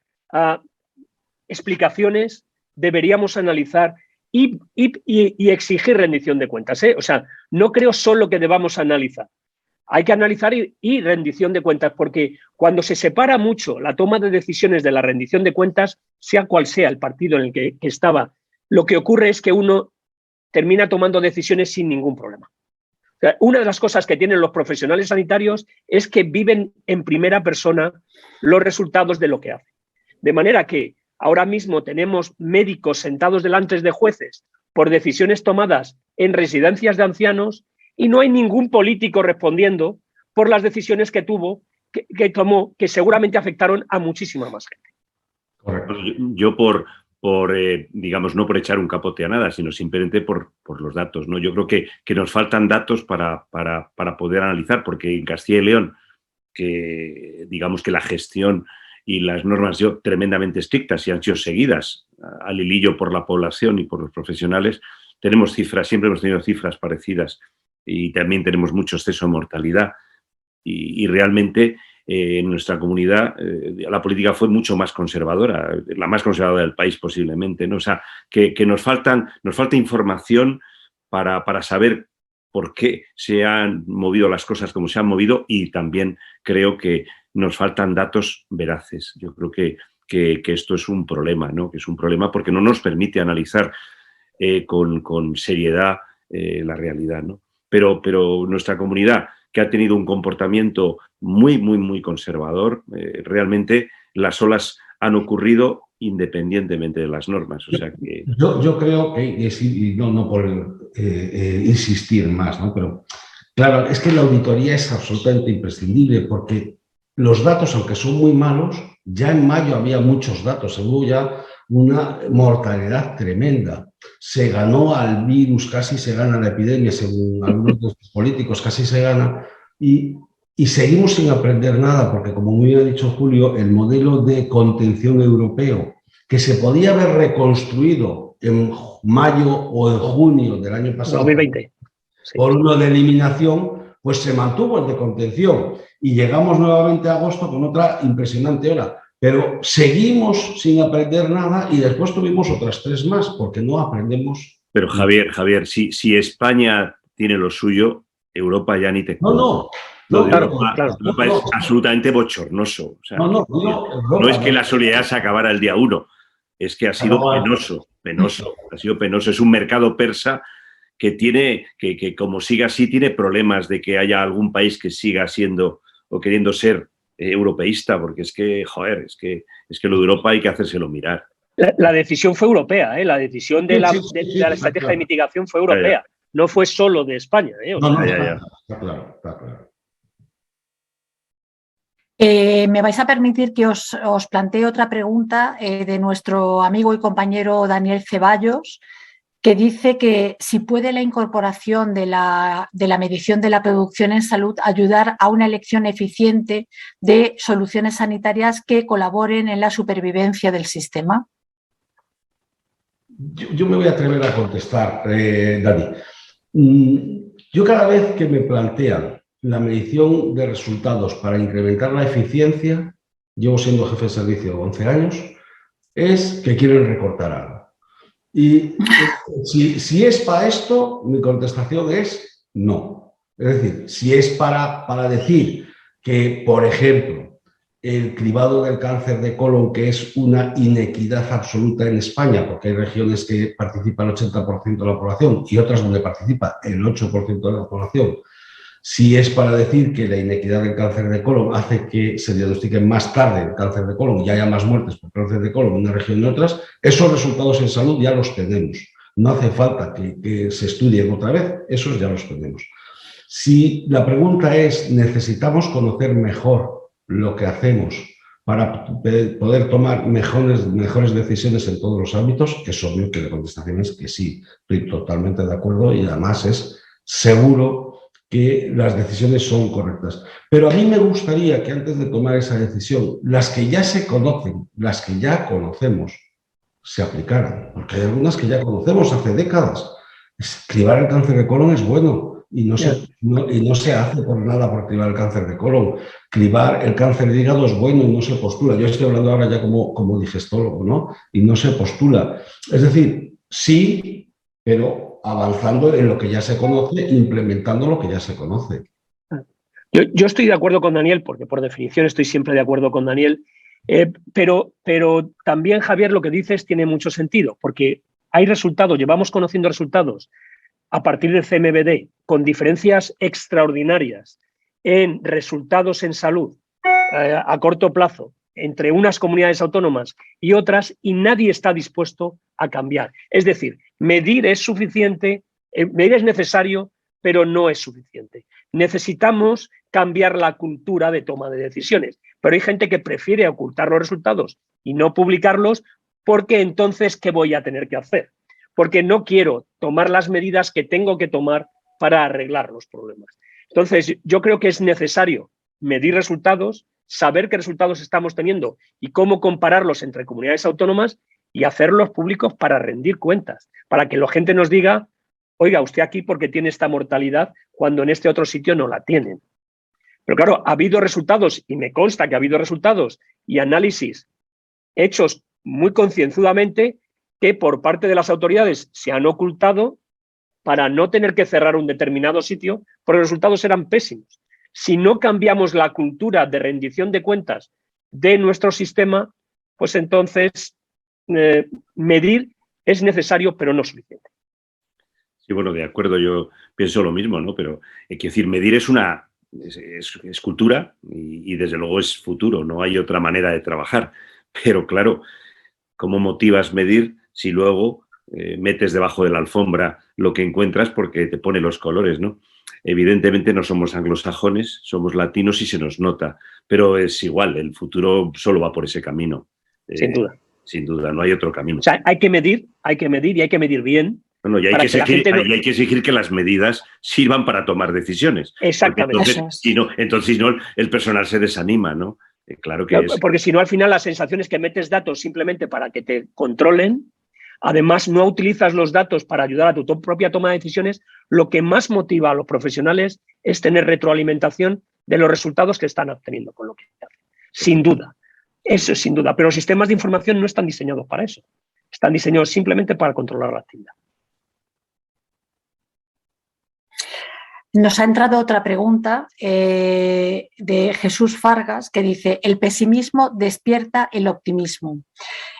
S2: explicaciones, deberíamos analizar y exigir rendición de cuentas. O sea, no creo solo que debamos analizar. Hay que analizar y rendición de cuentas, porque cuando se separa mucho la toma de decisiones de la rendición de cuentas, sea cual sea el partido en el que estaba, lo que ocurre es que uno termina tomando decisiones sin ningún problema. O sea, una de las cosas que tienen los profesionales sanitarios es que viven en primera persona los resultados de lo que hacen. De manera que ahora mismo tenemos médicos sentados delante de jueces por decisiones tomadas en residencias de ancianos y no hay ningún político respondiendo por las decisiones que tomó, que seguramente afectaron a muchísima más gente.
S4: Correcto. Yo digamos, no por echar un capote a nada, sino simplemente por los datos, ¿no? Yo creo que nos faltan datos para poder analizar, porque en Castilla y León, que digamos que la gestión y las normas han sido tremendamente estrictas y han sido seguidas al hilillo por la población y por los profesionales, tenemos cifras, siempre hemos tenido cifras parecidas y también tenemos mucho exceso de mortalidad. Y realmente en nuestra comunidad la política fue mucho más conservadora, la más conservadora del país posiblemente, ¿no? O sea, que nos falta información para saber por qué se han movido las cosas como se han movido, y también creo que nos faltan datos veraces. Yo creo que esto es un problema, ¿no? Que es un problema porque no nos permite analizar con seriedad la realidad, ¿no? Pero nuestra comunidad, que ha tenido un comportamiento muy conservador, realmente las olas han ocurrido independientemente de las normas. O sea que...
S3: yo creo que, y no por insistir más, ¿no? Pero claro, es que la auditoría es absolutamente imprescindible, porque los datos, aunque son muy malos, ya en mayo había muchos datos, hubo ya una mortalidad tremenda. Se ganó al virus, casi se gana la epidemia, según algunos de los políticos, casi se gana, y seguimos sin aprender nada, porque como muy bien ha dicho Julio, el modelo de contención europeo, que se podía haber reconstruido en mayo o en junio del año pasado,
S2: 2020. Sí.
S3: Por uno de eliminación, pues se mantuvo el de contención, y llegamos nuevamente a agosto con otra impresionante ola. Pero seguimos sin aprender nada, y después tuvimos otras 3 más, porque no aprendemos.
S4: Pero Javier, si España tiene lo suyo, Europa ya ni te cuento. Europa es absolutamente bochornoso. O sea, no es que la solidaridad se acabara el día 1, es que ha sido penoso. Ha sido penoso. Es un mercado persa que como siga así, tiene problemas de que haya algún país que siga siendo o queriendo ser europeísta, porque es que, joder, es que lo de Europa hay que hacérselo mirar.
S2: La decisión fue europea, la decisión de la estrategia de mitigación fue europea, no fue solo de España.
S3: Está claro.
S1: Me vais a permitir que os plantee otra pregunta de nuestro amigo y compañero Daniel Ceballos, que dice que si puede la incorporación de la medición de la producción en salud ayudar a una elección eficiente de soluciones sanitarias que colaboren en la supervivencia del sistema.
S3: Yo me voy a atrever a contestar, Dani. Yo cada vez que me plantean la medición de resultados para incrementar la eficiencia, llevo siendo jefe de servicio 11 años, es que quieren recortar algo. Y si es para esto, mi contestación es no. Es decir, si es para decir que, por ejemplo, el cribado del cáncer de colon, que es una inequidad absoluta en España, porque hay regiones que participa el 80% de la población y otras donde participa el 8% de la población, si es para decir que la inequidad del cáncer de colon hace que se diagnostique más tarde el cáncer de colon y haya más muertes por cáncer de colon en una región y en otras, esos resultados en salud ya los tenemos. No hace falta que se estudien otra vez, esos ya los tenemos. Si la pregunta es, ¿necesitamos conocer mejor lo que hacemos para poder tomar mejores decisiones en todos los ámbitos? Es obvio que la contestación es que sí, estoy totalmente de acuerdo, y además es seguro que las decisiones son correctas. Pero a mí me gustaría que antes de tomar esa decisión, las que ya se conocen, las que ya conocemos, se aplicaran. Porque hay algunas que ya conocemos hace décadas. Cribar el cáncer de colon es bueno y no se hace por nada por cribar el cáncer de colon. Cribar el cáncer de hígado es bueno y no se postula. Yo estoy hablando ahora ya como digestólogo, ¿no? Y no se postula. Es decir, sí, pero avanzando en lo que ya se conoce, implementando lo que ya se conoce.
S2: Yo estoy de acuerdo con Daniel, porque por definición estoy siempre de acuerdo con Daniel, pero también, Javier, lo que dices tiene mucho sentido, porque hay resultados, llevamos conociendo resultados a partir del CMBD con diferencias extraordinarias en resultados en salud a corto plazo entre unas comunidades autónomas y otras, y nadie está dispuesto a cambiar. Es decir, medir es suficiente, medir es necesario, pero no es suficiente. Necesitamos cambiar la cultura de toma de decisiones, pero hay gente que prefiere ocultar los resultados y no publicarlos, porque entonces, ¿qué voy a tener que hacer? Porque no quiero tomar las medidas que tengo que tomar para arreglar los problemas. Entonces, yo creo que es necesario medir resultados, saber qué resultados estamos teniendo y cómo compararlos entre comunidades autónomas, y hacerlos públicos para rendir cuentas, para que la gente nos diga oiga, usted aquí porque tiene esta mortalidad cuando en este otro sitio no la tienen. Pero claro, ha habido resultados, y me consta que ha habido resultados y análisis hechos muy concienzudamente que por parte de las autoridades se han ocultado para no tener que cerrar un determinado sitio, porque los resultados eran pésimos. Si no cambiamos la cultura de rendición de cuentas de nuestro sistema, pues entonces medir es necesario, pero no suficiente.
S4: Sí, bueno, de acuerdo, yo pienso lo mismo, ¿no? Pero hay que decir, medir es cultura y desde luego es futuro, no hay otra manera de trabajar. Pero claro, ¿cómo motivas medir si luego metes debajo de la alfombra lo que encuentras porque te pone los colores, ¿no? Evidentemente no somos anglosajones, somos latinos y se nos nota, pero es igual, el futuro solo va por ese camino.
S2: Sin duda.
S4: Sin duda, no hay otro camino.
S2: O sea, hay que medir y hay que medir bien.
S4: Bueno, y hay que exigir que las medidas sirvan para tomar decisiones.
S2: Exactamente.
S4: Entonces, si no, el personal se desanima, ¿no? Claro que es.
S2: Porque si no, al final la sensación es que metes datos simplemente para que te controlen. Además, no utilizas los datos para ayudar a tu propia toma de decisiones. Lo que más motiva a los profesionales es tener retroalimentación de los resultados que están obteniendo con lo que hacen. Sin duda. Eso es sin duda. Pero los sistemas de información no están diseñados para eso. Están diseñados simplemente para controlar la actividad.
S1: Nos ha entrado otra pregunta de Jesús Fargas que dice: el pesimismo despierta el optimismo.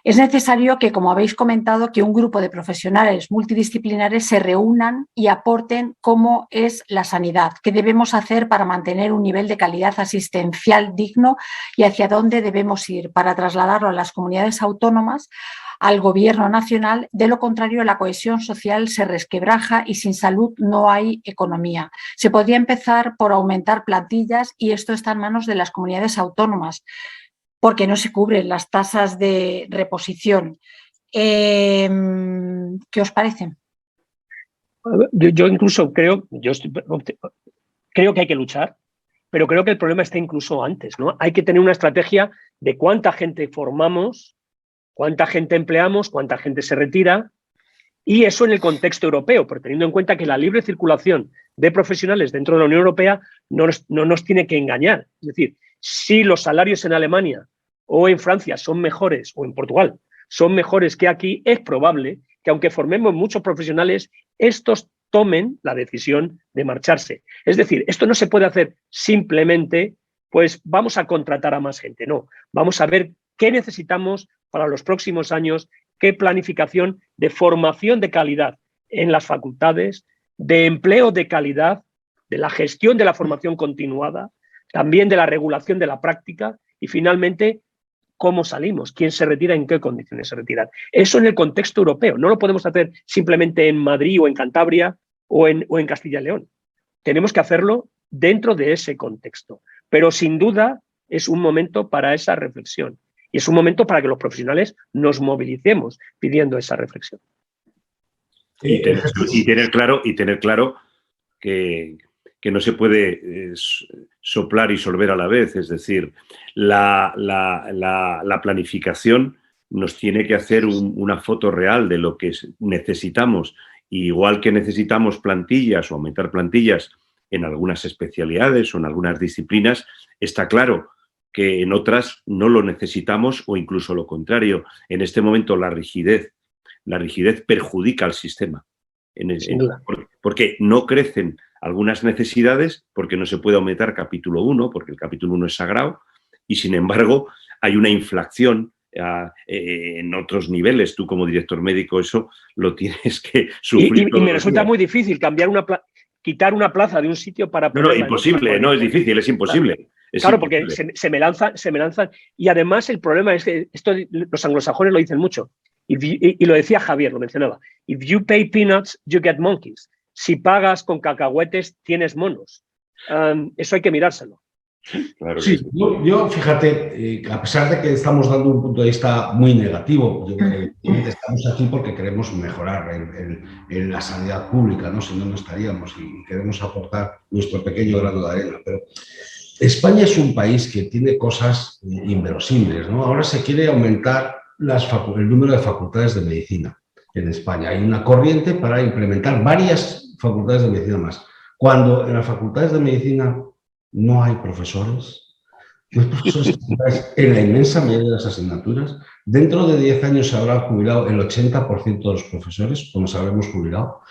S1: Es necesario que, como habéis comentado, que un grupo de profesionales multidisciplinares se reúnan y aporten cómo es la sanidad, qué debemos hacer para mantener un nivel de calidad asistencial digno y hacia dónde debemos ir para trasladarlo a las comunidades autónomas, al gobierno nacional. De lo contrario, la cohesión social se resquebraja y sin salud no hay economía. Se podría empezar por aumentar plantillas y esto está en manos de las comunidades autónomas porque no se cubren las tasas de reposición. ¿Qué os parece?
S2: Yo incluso creo que hay que luchar, pero creo que el problema está incluso antes, ¿no? Hay que tener una estrategia de cuánta gente formamos, cuánta gente empleamos, cuánta gente se retira, y eso en el contexto europeo, porque teniendo en cuenta que la libre circulación de profesionales dentro de la Unión Europea no nos tiene que engañar. Es decir, si los salarios en Alemania o en Francia son mejores, o en Portugal, son mejores que aquí, es probable que aunque formemos muchos profesionales, estos tomen la decisión de marcharse. Es decir, esto no se puede hacer simplemente, pues vamos a contratar a más gente, no. Vamos a ver qué necesitamos para los próximos años, qué planificación de formación de calidad en las facultades, de empleo de calidad, de la gestión de la formación continuada, también de la regulación de la práctica y finalmente cómo salimos, quién se retira, en qué condiciones se retiran. Eso en el contexto europeo. No lo podemos hacer simplemente en Madrid o en Cantabria o en Castilla y León. Tenemos que hacerlo dentro de ese contexto. Pero sin duda es un momento para esa reflexión. Y es un momento para que los profesionales nos movilicemos pidiendo esa reflexión.
S4: Y tener claro que no se puede soplar y sorber a la vez. Es decir, la planificación nos tiene que hacer una foto real de lo que necesitamos. Igual que necesitamos plantillas o aumentar plantillas en algunas especialidades o en algunas disciplinas, está claro que en otras no lo necesitamos o incluso lo contrario. En este momento la rigidez perjudica al sistema.
S2: Sin duda.
S4: Porque no crecen algunas necesidades, porque no se puede aumentar capítulo 1, porque el capítulo 1 es sagrado, y sin embargo hay una inflación en otros niveles. Tú como director médico eso lo tienes que sufrir.
S2: Y me resulta muy difícil quitar una plaza de un sitio para...
S4: No, imposible, no es difícil, es imposible.
S2: Claro, porque se me lanzan. Y además el problema es que esto los anglosajones lo dicen mucho. Y lo decía Javier, lo mencionaba. If you pay peanuts, you get monkeys. Si pagas con cacahuetes, tienes monos. Eso hay que mirárselo.
S3: Claro sí, yo fíjate, a pesar de que estamos dando un punto de vista muy negativo, estamos aquí porque queremos mejorar en la sanidad pública, ¿no? Si no, no estaríamos y queremos aportar nuestro pequeño grano de arena. Pero España es un país que tiene cosas inverosímiles, ¿no? Ahora se quiere aumentar el número de facultades de medicina. en España. Hay una corriente para implementar varias facultades de medicina más. Cuando en las facultades de medicina no hay profesores, los profesores en la inmensa mayoría de las asignaturas, dentro de 10 años se habrá jubilado el 80% de los profesores, o nos habremos jubilado.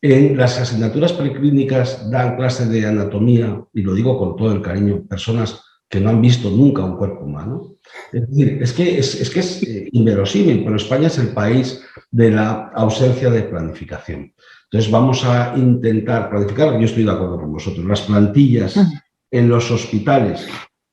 S3: En las asignaturas preclínicas dan clase de anatomía, y lo digo con todo el cariño, personas que no han visto nunca un cuerpo humano. Es decir, es que es inverosímil, pero España es el país de la ausencia de planificación. Entonces vamos a intentar planificar, yo estoy de acuerdo con vosotros, las plantillas en los hospitales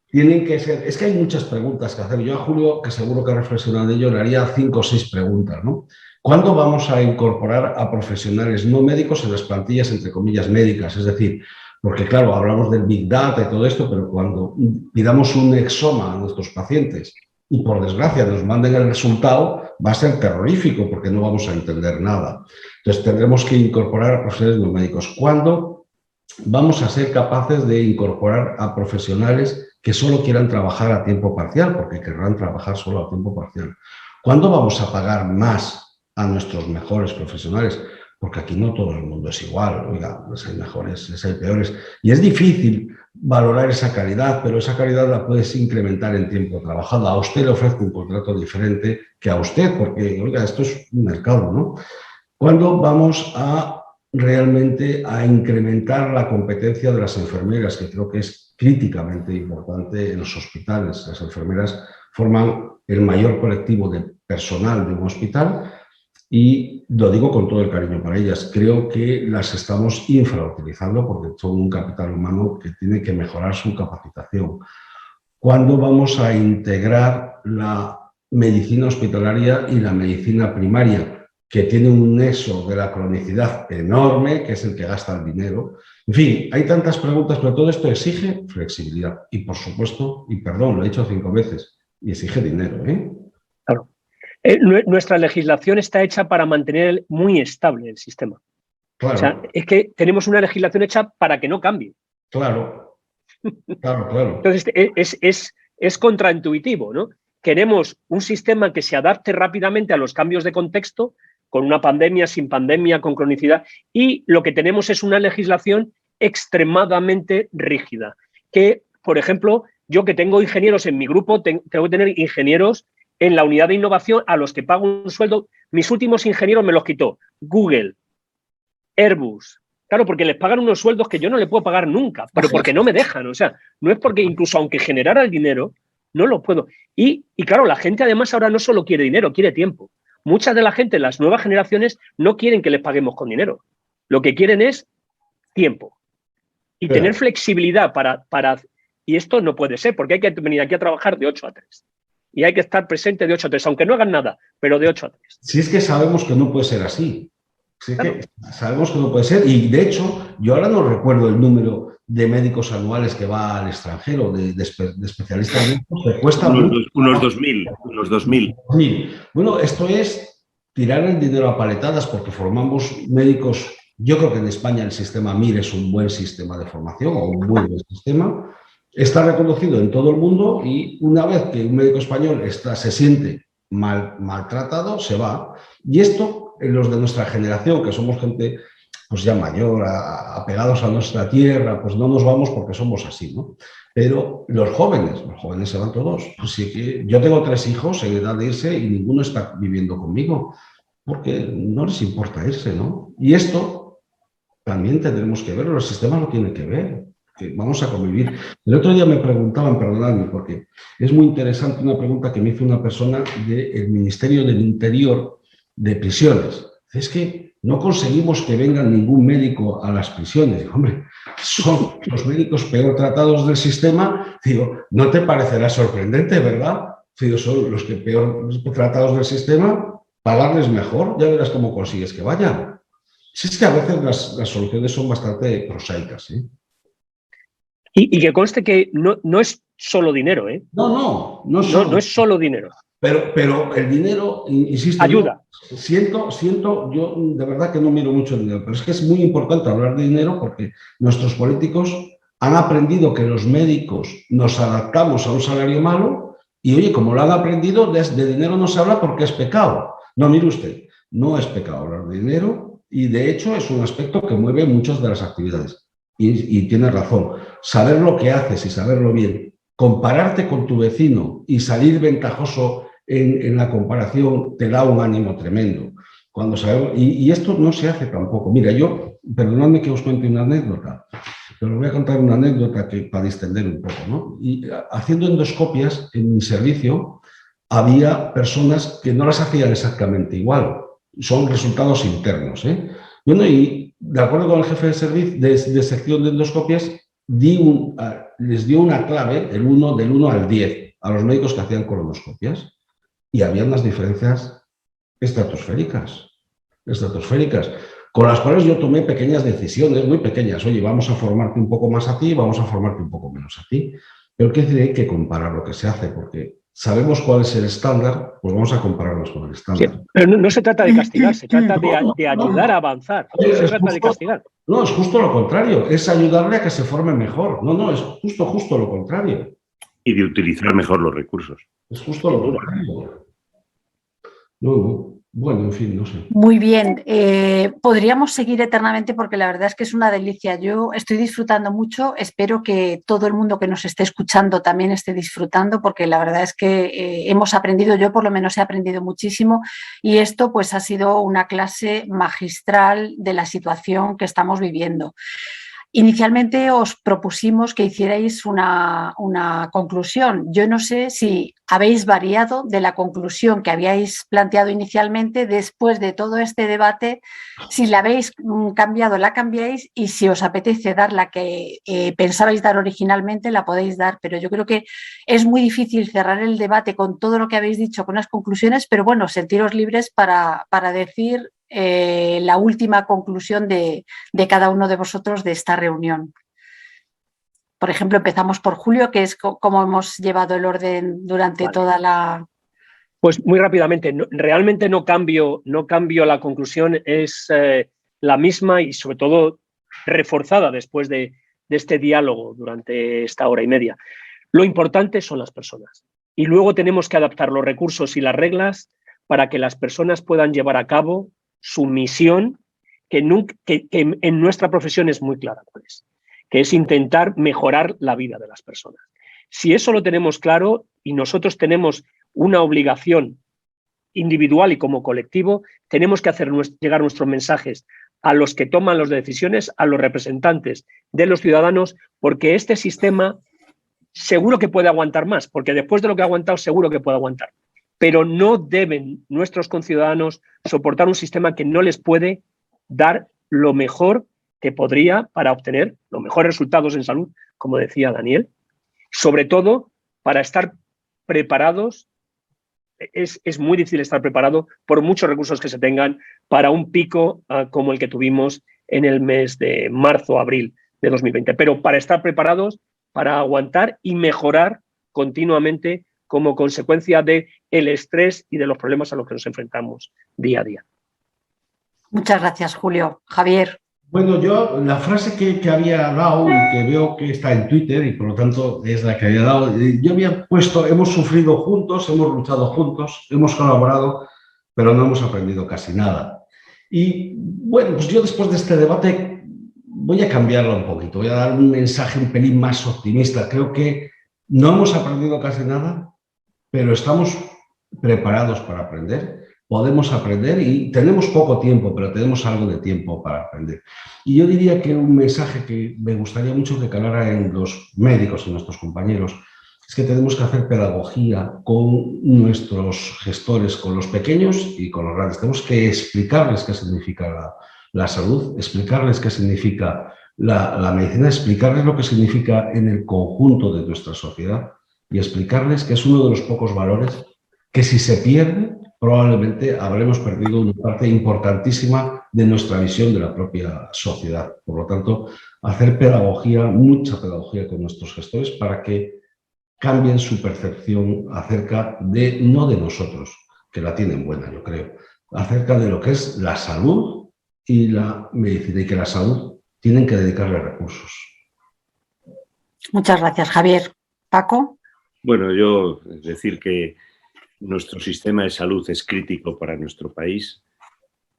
S3: tienen que ser, es que hay muchas preguntas que hacer. Yo a Julio, que seguro que ha reflexionado de ello, le haría 5 o 6 preguntas, ¿no? ¿Cuándo vamos a incorporar a profesionales no médicos en las plantillas, entre comillas, médicas? Es decir, porque claro, hablamos del Big Data y todo esto, pero cuando pidamos un exoma a nuestros pacientes y por desgracia nos manden el resultado, va a ser terrorífico porque no vamos a entender nada. Entonces tendremos que incorporar a profesionales no médicos. ¿Cuándo vamos a ser capaces de incorporar a profesionales que solo quieran trabajar a tiempo parcial, porque querrán trabajar solo a tiempo parcial? ¿Cuándo vamos a pagar más a nuestros mejores profesionales? Porque aquí no todo el mundo es igual, oiga, pues hay mejores, hay peores. Y es difícil valorar esa calidad, pero esa calidad la puedes incrementar en tiempo trabajado. A usted le ofrezco un contrato diferente que a usted, porque, oiga, esto es un mercado, ¿no? ¿Cuándo vamos a realmente a incrementar la competencia de las enfermeras, que creo que es críticamente importante en los hospitales? Las enfermeras forman el mayor colectivo de personal de un hospital y lo digo con todo el cariño para ellas. Creo que las estamos infrautilizando porque son un capital humano que tiene que mejorar su capacitación. ¿Cuándo vamos a integrar la medicina hospitalaria y la medicina primaria, que tiene un nexo de la cronicidad enorme, que es el que gasta el dinero? En fin, hay tantas preguntas, pero todo esto exige flexibilidad. Y por supuesto, y perdón, lo he dicho 5 veces, y exige dinero, ¿eh?
S2: Claro. Nuestra legislación está hecha para mantener muy estable el sistema.
S3: Claro.
S2: O sea, es que tenemos una legislación hecha para que no cambie.
S3: Claro, claro, claro.
S2: Entonces, es contraintuitivo, ¿no? Queremos un sistema que se adapte rápidamente a los cambios de contexto, con una pandemia, sin pandemia, con cronicidad, y lo que tenemos es una legislación extremadamente rígida. Que, por ejemplo, yo que tengo ingenieros en mi grupo, tengo que tener ingenieros en la unidad de innovación a los que pago un sueldo. Mis últimos ingenieros me los quitó Google, Airbus. Claro, porque les pagan unos sueldos que yo no le puedo pagar nunca, pero porque no me dejan. O sea, no es porque incluso aunque generara el dinero, no lo puedo. Y claro, la gente además ahora no solo quiere dinero, quiere tiempo. Mucha de la gente, las nuevas generaciones, no quieren que les paguemos con dinero. Lo que quieren es tiempo. Y tener flexibilidad para... Y esto no puede ser, porque hay que venir aquí a trabajar de 8 a 3. Y hay que estar presente de 8 a 3, aunque no hagan nada, pero de 8 a 3.
S3: Si es que sabemos que no puede ser así. Si es que sabemos que no puede ser. Y de hecho, yo ahora no recuerdo el número de médicos anuales que va al extranjero, de especialistas médicos, que cuesta
S4: unos 2.000.
S3: Bueno, esto es tirar el dinero a paletadas porque formamos médicos. Yo creo que en España el sistema MIR es un buen sistema de formación o un buen sistema. Está reconocido en todo el mundo y una vez que un médico español se siente maltratado, se va. Y esto, en los de nuestra generación, que somos gente pues ya mayor, apegados a nuestra tierra, pues no nos vamos porque somos así, ¿no? Pero los jóvenes se van todos. Así que yo tengo 3 hijos en edad de irse y ninguno está viviendo conmigo porque no les importa irse, ¿no? Y esto también tendremos que verlo, el sistema lo tiene que ver. Que vamos a convivir. El otro día me preguntaban, perdonadme, porque es muy interesante una pregunta que me hizo una persona del Ministerio del Interior de prisiones. Es que no conseguimos que venga ningún médico a las prisiones. Digo, hombre, son los médicos peor tratados del sistema. Digo, no te parecerá sorprendente, ¿verdad? Digo, son los que peor tratados del sistema, pagarles mejor, ya verás cómo consigues que vayan. Si es que a veces las soluciones son bastante prosaicas, ¿eh?
S2: Y que conste que no es solo dinero, ¿eh?
S3: No es
S2: solo dinero.
S3: Pero el dinero, insisto,
S2: ayuda.
S3: Siento, yo de verdad que no miro mucho el dinero, pero es que es muy importante hablar de dinero porque nuestros políticos han aprendido que los médicos nos adaptamos a un salario malo y, oye, como lo han aprendido, de dinero no se habla porque es pecado. No, mire usted, No es pecado hablar de dinero y, de hecho, es un aspecto que mueve muchas de las actividades. Y tienes razón. Saber lo que haces y saberlo bien, compararte con tu vecino y salir ventajoso en la comparación te da un ánimo tremendo. Cuando sabemos, y esto no se hace tampoco. Mira, yo, perdonadme que os cuente una anécdota, pero os voy a contar una anécdota que, para distender un poco, ¿no? Y haciendo endoscopias en mi servicio, había personas que no las hacían exactamente igual. Son resultados internos, ¿eh? Bueno, y de acuerdo con el jefe de servicio de sección de endoscopias, les dio una clave del 1 al 10 a los médicos que hacían colonoscopias, y había unas diferencias estratosféricas, con las cuales yo tomé pequeñas decisiones, muy pequeñas. Oye, vamos a formarte un poco más a ti, vamos a formarte un poco menos a ti. Pero quiero decir, hay que comparar lo que se hace, porque sabemos cuál es el estándar, pues vamos a compararnos con el estándar.
S2: Sí, pero no se trata de castigar, se trata de ayudar a avanzar. No se trata de castigar.
S3: No, es justo lo contrario, es ayudarle a que se forme mejor. No, es justo lo contrario.
S4: Y de utilizar mejor los recursos.
S3: Es justo lo contrario. No. Bueno, en fin, no sé.
S1: Muy bien. Podríamos seguir eternamente porque la verdad es que es una delicia. Yo estoy disfrutando mucho. Espero que todo el mundo que nos esté escuchando también esté disfrutando, porque la verdad es que hemos aprendido, yo por lo menos he aprendido muchísimo, y esto pues ha sido una clase magistral de la situación que estamos viviendo. Inicialmente os propusimos que hicierais una conclusión. Yo no sé si habéis variado de la conclusión que habíais planteado inicialmente después de todo este debate. Si la habéis cambiado, la cambiáis, y si os apetece dar la que pensabais dar originalmente, la podéis dar. Pero yo creo que es muy difícil cerrar el debate con todo lo que habéis dicho, con las conclusiones, pero bueno, sentiros libres para decir la última conclusión de cada uno de vosotros de esta reunión. Por ejemplo, empezamos por Julio, que es como hemos llevado el orden durante toda la...
S2: Pues muy rápidamente, realmente no cambio la conclusión, es la misma y sobre todo reforzada después de este diálogo durante esta hora y media. Lo importante son las personas y luego tenemos que adaptar los recursos y las reglas para que las personas puedan llevar a cabo su misión, que en nuestra profesión es muy clara, que es intentar mejorar la vida de las personas. Si eso lo tenemos claro y nosotros tenemos una obligación individual y como colectivo, tenemos que hacer llegar nuestros mensajes a los que toman las decisiones, a los representantes de los ciudadanos, porque este sistema seguro que puede aguantar más, porque después de lo que ha aguantado seguro que puede aguantar. Pero no deben nuestros conciudadanos soportar un sistema que no les puede dar lo mejor que podría para obtener los mejores resultados en salud, como decía Daniel. Sobre todo, para estar preparados, es muy difícil estar preparado por muchos recursos que se tengan para un pico como el que tuvimos en el mes de marzo, abril de 2020. Pero para estar preparados, para aguantar y mejorar continuamente como consecuencia del estrés y de los problemas a los que nos enfrentamos día a día.
S1: Muchas gracias, Julio. Javier.
S3: Bueno, yo la frase que había dado y que veo que está en Twitter y por lo tanto es la que había dado, yo había puesto: hemos sufrido juntos, hemos luchado juntos, hemos colaborado, pero no hemos aprendido casi nada. Y bueno, pues yo después de este debate voy a cambiarlo un poquito, voy a dar un mensaje un pelín más optimista. Creo que no hemos aprendido casi nada, pero estamos preparados para aprender, podemos aprender y tenemos poco tiempo, pero tenemos algo de tiempo para aprender. Y yo diría que un mensaje que me gustaría mucho que calara en los médicos y nuestros compañeros es que tenemos que hacer pedagogía con nuestros gestores, con los pequeños y con los grandes. Tenemos que explicarles qué significa la salud, explicarles qué significa la medicina, explicarles lo que significa en el conjunto de nuestra sociedad y explicarles que es uno de los pocos valores que, si se pierde, probablemente habremos perdido una parte importantísima de nuestra visión de la propia sociedad. Por lo tanto, hacer pedagogía, mucha pedagogía con nuestros gestores para que cambien su percepción acerca de, no de nosotros, que la tienen buena, yo creo, acerca de lo que es la salud y la medicina, y que la salud tienen que dedicarle recursos.
S1: Muchas gracias, Javier. Paco.
S4: Bueno, yo decir que nuestro sistema de salud es crítico para nuestro país.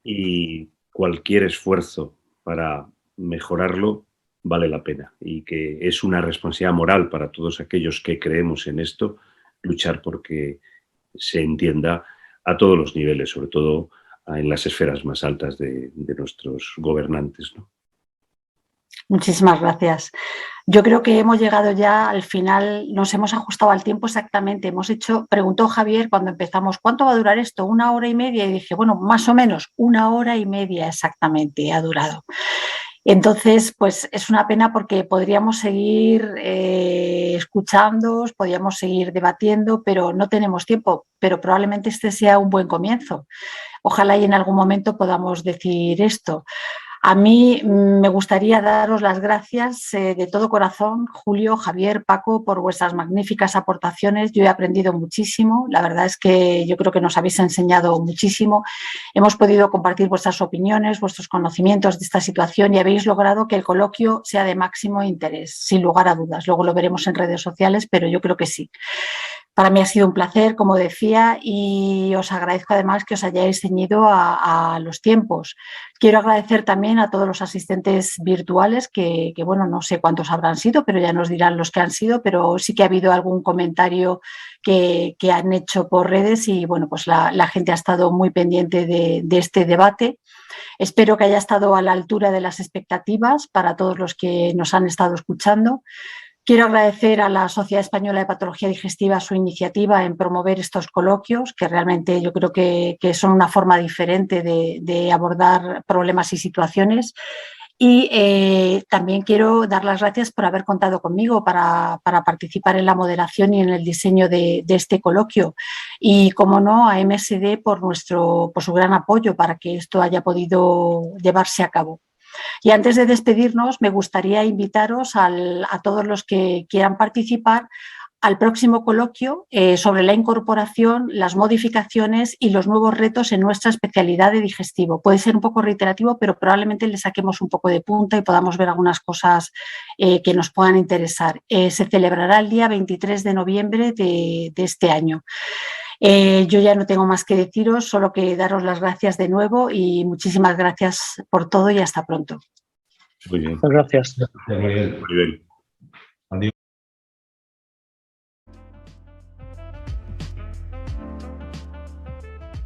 S4: y cualquier esfuerzo para mejorarlo vale la pena, y que es una responsabilidad moral para todos aquellos que creemos en esto luchar porque se entienda a todos los niveles, sobre todo en las esferas más altas de nuestros gobernantes, ¿no?
S1: Muchísimas gracias. Yo creo que hemos llegado ya al final, nos hemos ajustado al tiempo exactamente. Preguntó Javier cuando empezamos, ¿cuánto va a durar esto? 1 hora y media. Y dije, bueno, más o menos 1 hora y media exactamente ha durado. Entonces, pues es una pena porque podríamos seguir escuchándoos, podríamos seguir debatiendo, pero no tenemos tiempo. Pero probablemente este sea un buen comienzo. Ojalá y en algún momento podamos decir esto. A mí me gustaría daros las gracias de todo corazón, Julio, Javier, Paco, por vuestras magníficas aportaciones. Yo he aprendido muchísimo. La verdad es que yo creo que nos habéis enseñado muchísimo. Hemos podido compartir vuestras opiniones, vuestros conocimientos de esta situación y habéis logrado que el coloquio sea de máximo interés, sin lugar a dudas. Luego lo veremos en redes sociales, pero yo creo que sí. Para mí ha sido un placer, como decía, y os agradezco además que os hayáis ceñido a los tiempos. Quiero agradecer también a todos los asistentes virtuales, que bueno, no sé cuántos habrán sido, pero ya nos dirán los que han sido, pero sí que ha habido algún comentario que han hecho por redes y bueno, pues la gente ha estado muy pendiente de este debate. Espero que haya estado a la altura de las expectativas para todos los que nos han estado escuchando. Quiero agradecer a la Sociedad Española de Patología Digestiva su iniciativa en promover estos coloquios, que realmente yo creo que son una forma diferente de abordar problemas y situaciones. Y también quiero dar las gracias por haber contado conmigo para participar en la moderación y en el diseño de este coloquio. Y, como no, a MSD por su gran apoyo para que esto haya podido llevarse a cabo. Y antes de despedirnos, me gustaría invitaros a todos los que quieran participar al próximo coloquio sobre la incorporación, las modificaciones y los nuevos retos en nuestra especialidad de digestivo. Puede ser un poco reiterativo, pero probablemente le saquemos un poco de punta y podamos ver algunas cosas que nos puedan interesar. Se celebrará el día 23 de noviembre de este año. Yo ya no tengo más que deciros, solo que daros las gracias de nuevo y muchísimas gracias por todo y hasta pronto.
S4: Muy bien.
S2: Muchas gracias.
S3: Muy bien.
S4: Muy bien.